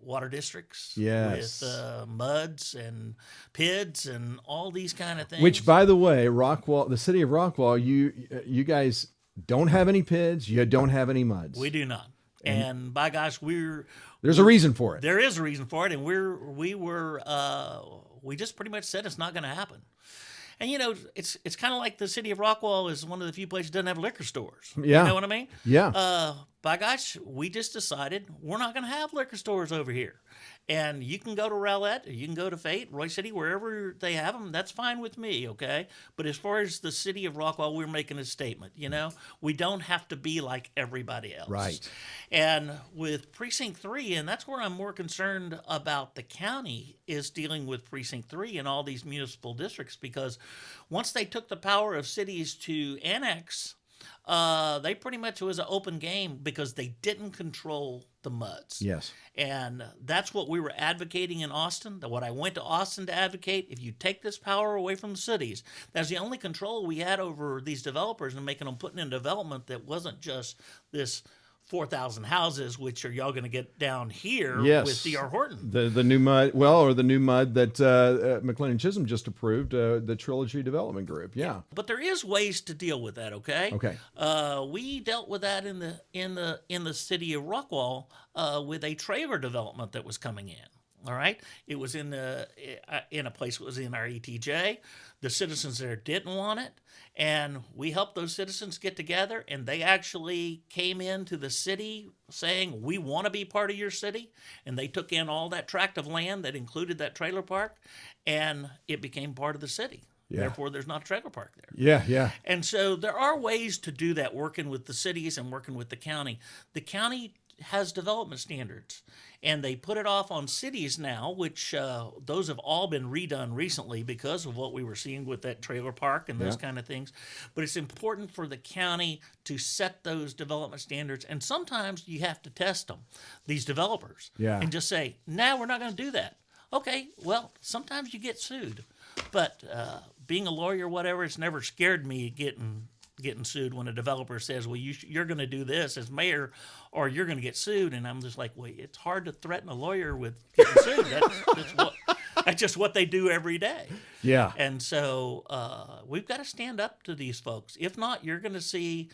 water districts,
yes,
with MUDs and PIDs and all these kind of things.
Which, by the way, Rockwall, the city of Rockwall, you guys don't have any PIDs, you don't have any MUDs.
We do not. And by gosh,
there's a reason for it.
There is a reason for it, and we just pretty much said it's not going to happen. And it's kind of like the city of Rockwall is one of the few places that doesn't have liquor stores.
Yeah.
You know what I mean?
Yeah.
By gosh, we just decided we're not going to have liquor stores over here. And you can go to Rowlett, or you can go to Fate, Roy City, wherever they have them. That's fine with me, okay? But as far as the city of Rockwall, we're making a statement, We don't have to be like everybody else.
Right.
And with Precinct 3, and that's where I'm more concerned about the county, is dealing with Precinct 3 and all these municipal districts, because once they took the power of cities to annex, they pretty much was an open game because they didn't control the MUDs.
Yes.
And that's what we were advocating in Austin. What I went to Austin to advocate, if you take this power away from the cities, that's the only control we had over these developers and making them putting in development that wasn't just this 4,000 houses, which are y'all going to get down here with D.R. Horton.
The new MUD, or the new MUD that McLennan Chisholm just approved, the Trilogy Development Group. Yeah.
But there is ways to deal with that, okay?
Okay.
We dealt with that in the city of Rockwall with a trailer development that was coming in. All right, it was in a place that was in our ETJ. The citizens there didn't want it, and we helped those citizens get together, and they actually came into the city saying, we want to be part of your city, and they took in all that tract of land that included that trailer park, and it became part of the city. Yeah. Therefore, there's not a trailer park there.
Yeah, yeah.
And so there are ways to do that, working with the cities and working with the county. The county has development standards, and they put it off on cities now, which those have all been redone recently because of what we were seeing with that trailer park and those kind of things. But it's important for the county to set those development standards, and sometimes you have to test them, these developers, and just say, no, we're not going to do that. Okay, well, sometimes you get sued, but being a lawyer or whatever, it's never scared me getting sued when a developer says, well, you're going to do this as mayor or you're going to get sued. And I'm just like, wait, it's hard to threaten a lawyer with getting sued. That's just what they do every day.
Yeah.
And so we've got to stand up to these folks. If not, you're going to see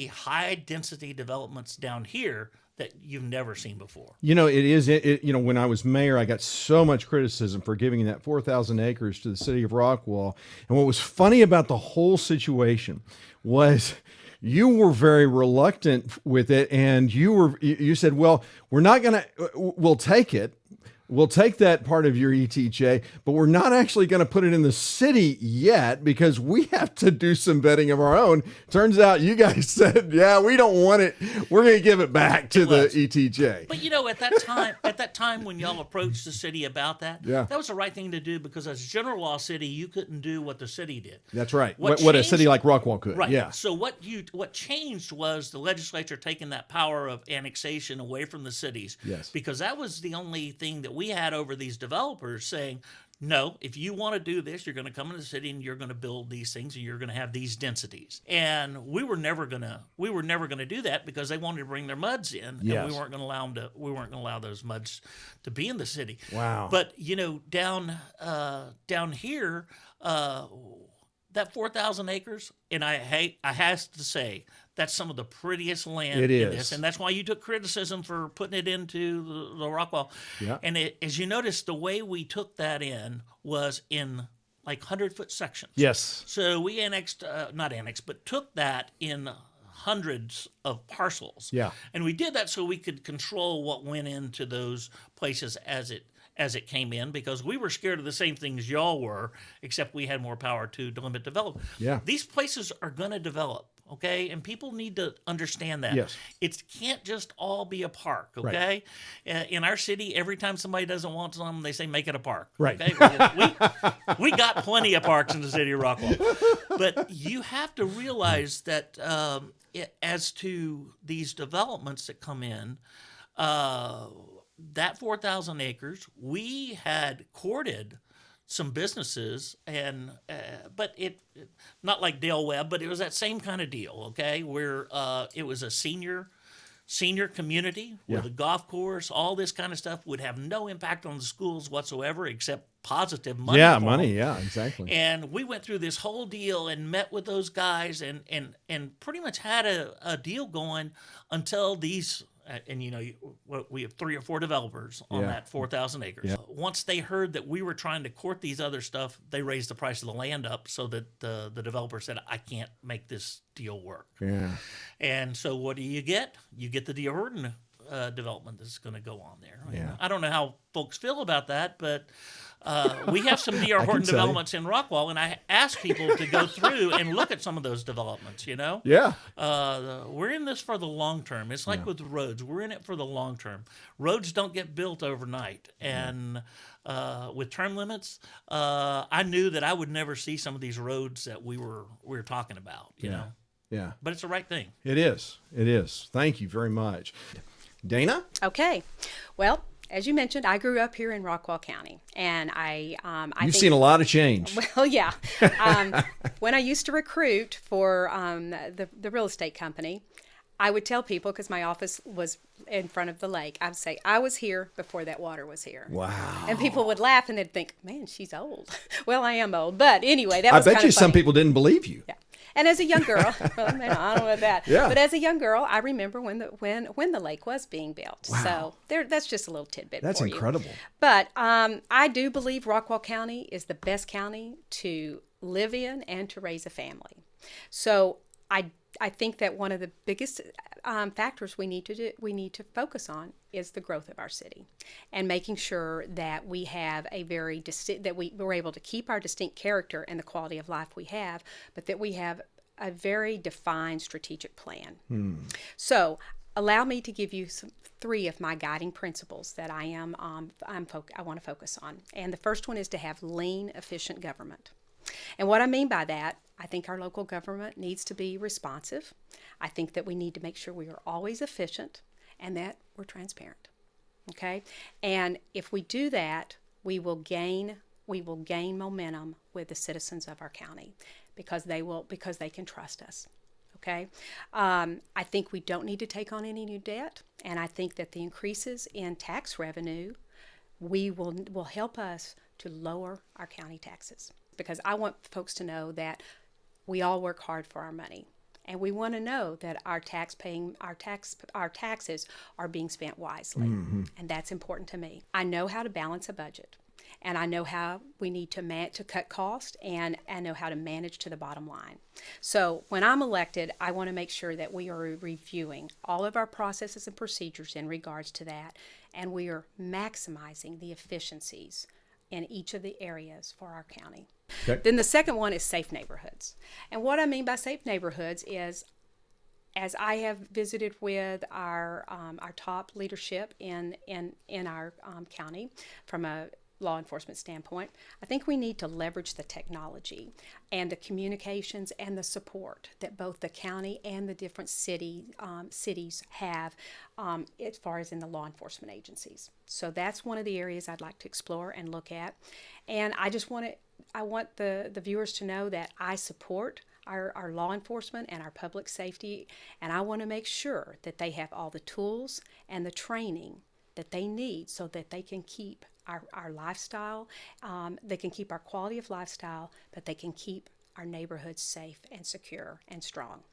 high density developments down here that you've never seen before.
When I was mayor, I got so much criticism for giving that 4,000 acres to the city of Rockwall. And what was funny about the whole situation was you were very reluctant with it. And you said, well, we'll take it. We'll take that part of your ETJ, but we're not actually going to put it in the city yet because we have to do some vetting of our own. Turns out you guys said, yeah, we don't want it. We're going to give it back to the ETJ.
But at that time when y'all approached the city about that, that was the right thing to do because as a general law city, you couldn't do what the city did.
That's right. What a city like Rockwall could.
Right.
Yeah.
So what changed was the legislature taking that power of annexation away from the cities.
Yes.
Because that was the only thing that we had over these developers saying, no, if you want to do this, you're going to come into the city and you're going to build these things and you're going to have these densities. And we were never going to do that because they wanted to bring their MUDs in, and we weren't going to allow those MUDs to be in the city.
Wow.
But down here, that 4,000 acres, and I have to say, that's some of the prettiest land in this. And that's why you took criticism for putting it into the Rockwall.
Yeah.
And as you notice, the way we took that in was in like 100-foot sections.
Yes.
So we took that in hundreds of parcels.
Yeah.
And we did that so we could control what went into those places as it came in, because we were scared of the same things y'all were, except we had more power to limit development.
Yeah.
These places are going to develop, okay? And people need to understand that.
Yes.
It can't just all be a park, okay? Right. In our city, every time somebody doesn't want something, they say, make it a park.
Right.
Okay? Well, we got plenty of parks in the city of Rockwall. But you have to realize that as to these developments that come in, that 4,000 acres, we had courted some businesses, and but it not like Dale Webb, but it was that same kind of deal, okay, where it was a senior community where the golf course, all this kind of stuff would have no impact on the schools whatsoever except positive money.
Yeah, money. Yeah, exactly.
And we went through this whole deal and met with those guys and pretty much had a deal going until these. and we have 3 or 4 developers on that 4,000 acres.
Yeah.
Once they heard that we were trying to court these other stuff, they raised the price of the land up so that the developer said, I can't make this deal work.
Yeah.
And so what do? You get the Dearborn development that's going to go on there.
Yeah.
I don't know how folks feel about that, but we have some D.R. Horton
tell you.
developments in Rockwall, and I ask people to go through and look at some of those developments,
Yeah.
We're in this for the long term. It's like with roads. We're in it for the long term. Roads don't get built overnight. And with term limits, I knew that I would never see some of these roads that we were talking about, you know.
Yeah.
But it's the right thing.
It is. It is. Thank you very much. Dana?
Okay. Well, as you mentioned, I grew up here in Rockwall County, and
You've seen a lot of change.
Well, yeah. When I used to recruit for the real estate company, I would tell people, because my office was in front of the lake, I would say, I was here before that water was here.
Wow.
And people would laugh, and they'd think, man, she's old. Well, I am old. But anyway, that
I
was
bet
kind
you
of
some
funny.
people didn't believe you.
Yeah. And as a young girl, well, man, I don't know about that.
Yeah.
But as a young girl, I remember when the lake was being built.
Wow.
So that's just a little tidbit
That's
for you.
incredible.
But I do believe Rockwall County is the best county to live in and to raise a family. So I think that one of the biggest factors we need to focus on is the growth of our city, and making sure that we have that we're able to keep our distinct character and the quality of life we have, but that we have a very defined strategic plan. So allow me to give you 3 of my guiding principles that I want to focus on. And the first one is to have lean, efficient government. And what I mean by that, I think our local government needs to be responsive. I think that we need to make sure we are always efficient and that we're transparent. Okay? And if we do that, we will gain momentum with the citizens of our county because they can trust us. Okay? I think we don't need to take on any new debt, and I think that the increases in tax revenue will help us to lower our county taxes, because I want folks to know that we all work hard for our money, and we want to know that our taxes are being spent wisely, and that's important to me. I know how to balance a budget, and I know how we need to cut costs, and I know how to manage to the bottom line. So when I'm elected, I want to make sure that we are reviewing all of our processes and procedures in regards to that, and we are maximizing the efficiencies in each of the areas for our county.
Okay.
Then the second one is safe neighborhoods. And what I mean by safe neighborhoods is, as I have visited with our top leadership in our county from a law enforcement standpoint, I think we need to leverage the technology and the communications and the support that both the county and the different cities have as far as in the law enforcement agencies. So that's one of the areas I'd like to explore and look at. And I want the viewers to know that I support our law enforcement and our public safety, and I want to make sure that they have all the tools and the training that they need so that they can keep our lifestyle, they can keep our quality of lifestyle, but they can keep our neighborhoods safe and secure and strong.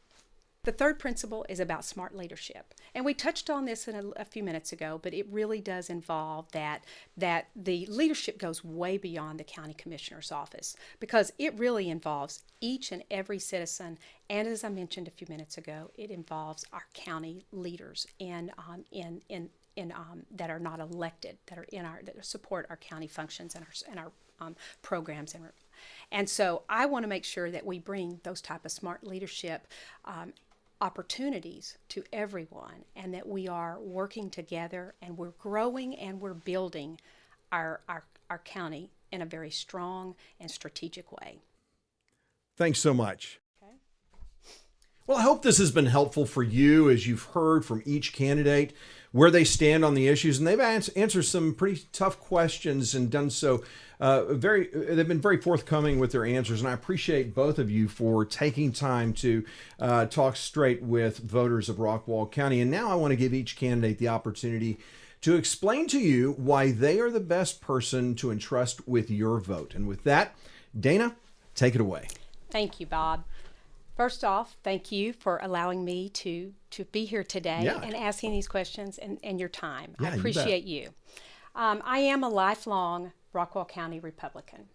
The third principle is about smart leadership. And we touched on this a few minutes ago, but it really does involve that the leadership goes way beyond the county commissioner's office, because it really involves each and every citizen. And as I mentioned a few minutes ago, it involves our county leaders that are not elected, that support our county functions and our programs, and so I want to make sure that we bring those type of smart leadership opportunities to everyone, and that we are working together and we're growing and we're building our county in a very strong and strategic way.
Thanks so much. Well, I hope this has been helpful for you as you've heard from each candidate where they stand on the issues, and they've answered some pretty tough questions and done so they've been very forthcoming with their answers, and I appreciate both of you for taking time to talk straight with voters of Rockwall County. And now I want to give each candidate the opportunity to explain to you why they are the best person to entrust with your vote. And with that, Dana, take it away.
Thank you, Bob. First off, thank you for allowing me to be here today
Yeah.
and asking these questions and your time.
Yeah,
I
you
appreciate you. I am a lifelong Rockwall County Republican,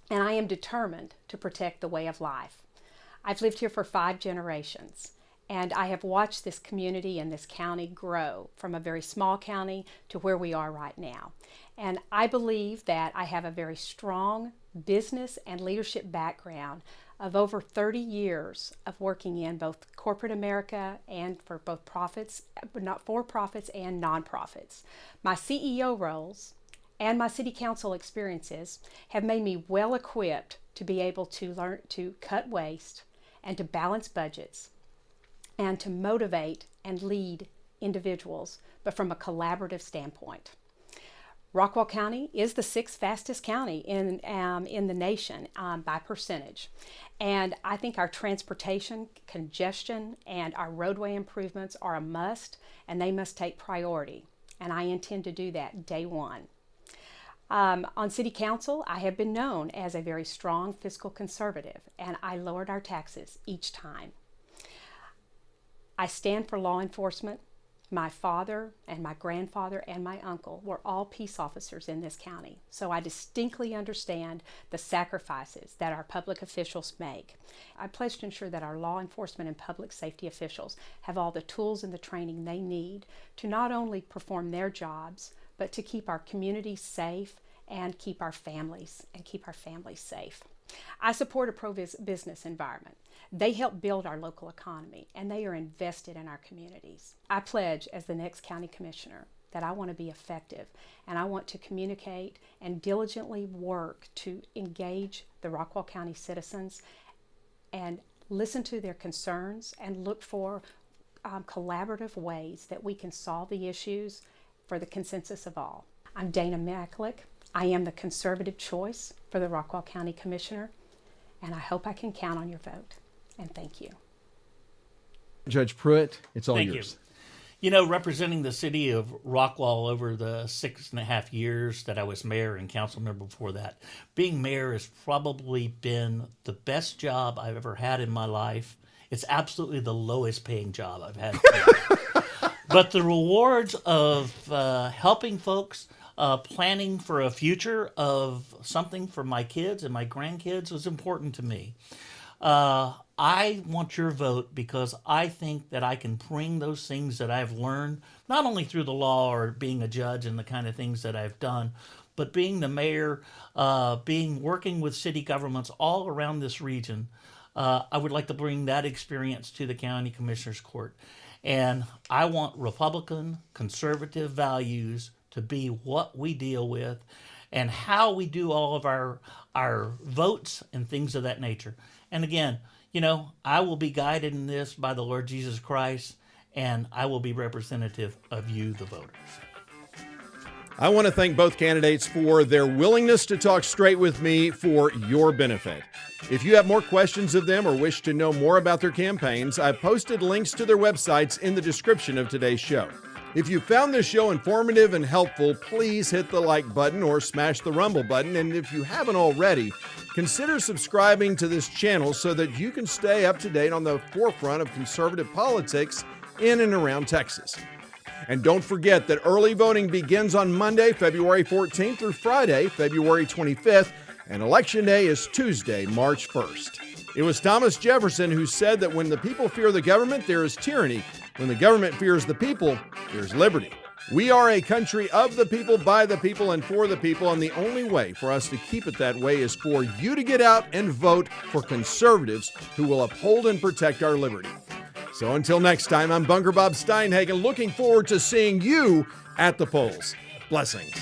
and I am determined to protect the way of life. I've lived here for 5 generations, and I have watched this community and this county grow from a very small county to where we are right now. And I believe that I have a very strong business and leadership background of over 30 years of working in both corporate America and for both profits, not for-profits and nonprofits. My CEO roles and my city council experiences have made me well equipped to be able to learn to cut waste and to balance budgets and to motivate and lead individuals, but from a collaborative standpoint. Rockwall County is the 6th fastest county in the nation by percentage. And I think our transportation congestion and our roadway improvements are a must, and they must take priority. And I intend to do that day one. On City Council, I have been known as a very strong fiscal conservative, and I lowered our taxes each time. I stand for law enforcement. My father and my grandfather and my uncle were all peace officers in this county, so I distinctly understand the sacrifices that our public officials make. I pledge to ensure that our law enforcement and public safety officials have all the tools and the training they need to not only perform their jobs, but to keep our communities safe and keep our families safe. I support a pro-business environment. They help build our local economy, and they are invested in our communities. I pledge as the next county commissioner that I want to be effective, and I want to communicate and diligently work to engage the Rockwall County citizens and listen to their concerns and look for collaborative ways that we can solve the issues for the consensus of all. I'm Dana Maklick. I am the conservative choice for the Rockwall County Commissioner, and I hope I can count on your vote. And thank you.
Judge Pruitt, it's all
Thank
yours.
You know, representing the city of Rockwall over the 6.5 years that I was mayor and council member before that, being mayor has probably been the best job I've ever had in my life. It's absolutely the lowest paying job I've had. But the rewards of helping folks, planning for a future of something for my kids and my grandkids was important to me. I want your vote because I think that I can bring those things that I've learned, not only through the law or being a judge and the kind of things that I've done, but being the mayor, working with city governments all around this region. I would like to bring that experience to the County Commissioners Court. And I want Republican, conservative values to be what we deal with and how we do all of our votes and things of that nature. And again, you know, I will be guided in this by the Lord Jesus Christ, and I will be representative of you, the voters.
I want to thank both candidates for their willingness to talk straight with me for your benefit. If you have more questions of them or wish to know more about their campaigns, I've posted links to their websites in the description of today's show. If you found this show informative and helpful, please hit the like button or smash the rumble button. And if you haven't already, consider subscribing to this channel so that you can stay up to date on the forefront of conservative politics in and around Texas. And don't forget that early voting begins on Monday, February 14th through Friday, February 25th, and Election Day is Tuesday, March 1st. It was Thomas Jefferson who said that when the people fear the government, there is tyranny. When the government fears the people, there's liberty. We are a country of the people, by the people, and for the people, and the only way for us to keep it that way is for you to get out and vote for conservatives who will uphold and protect our liberty. So until next time, I'm Bunker Bob Steinhagen, looking forward to seeing you at the polls. Blessings.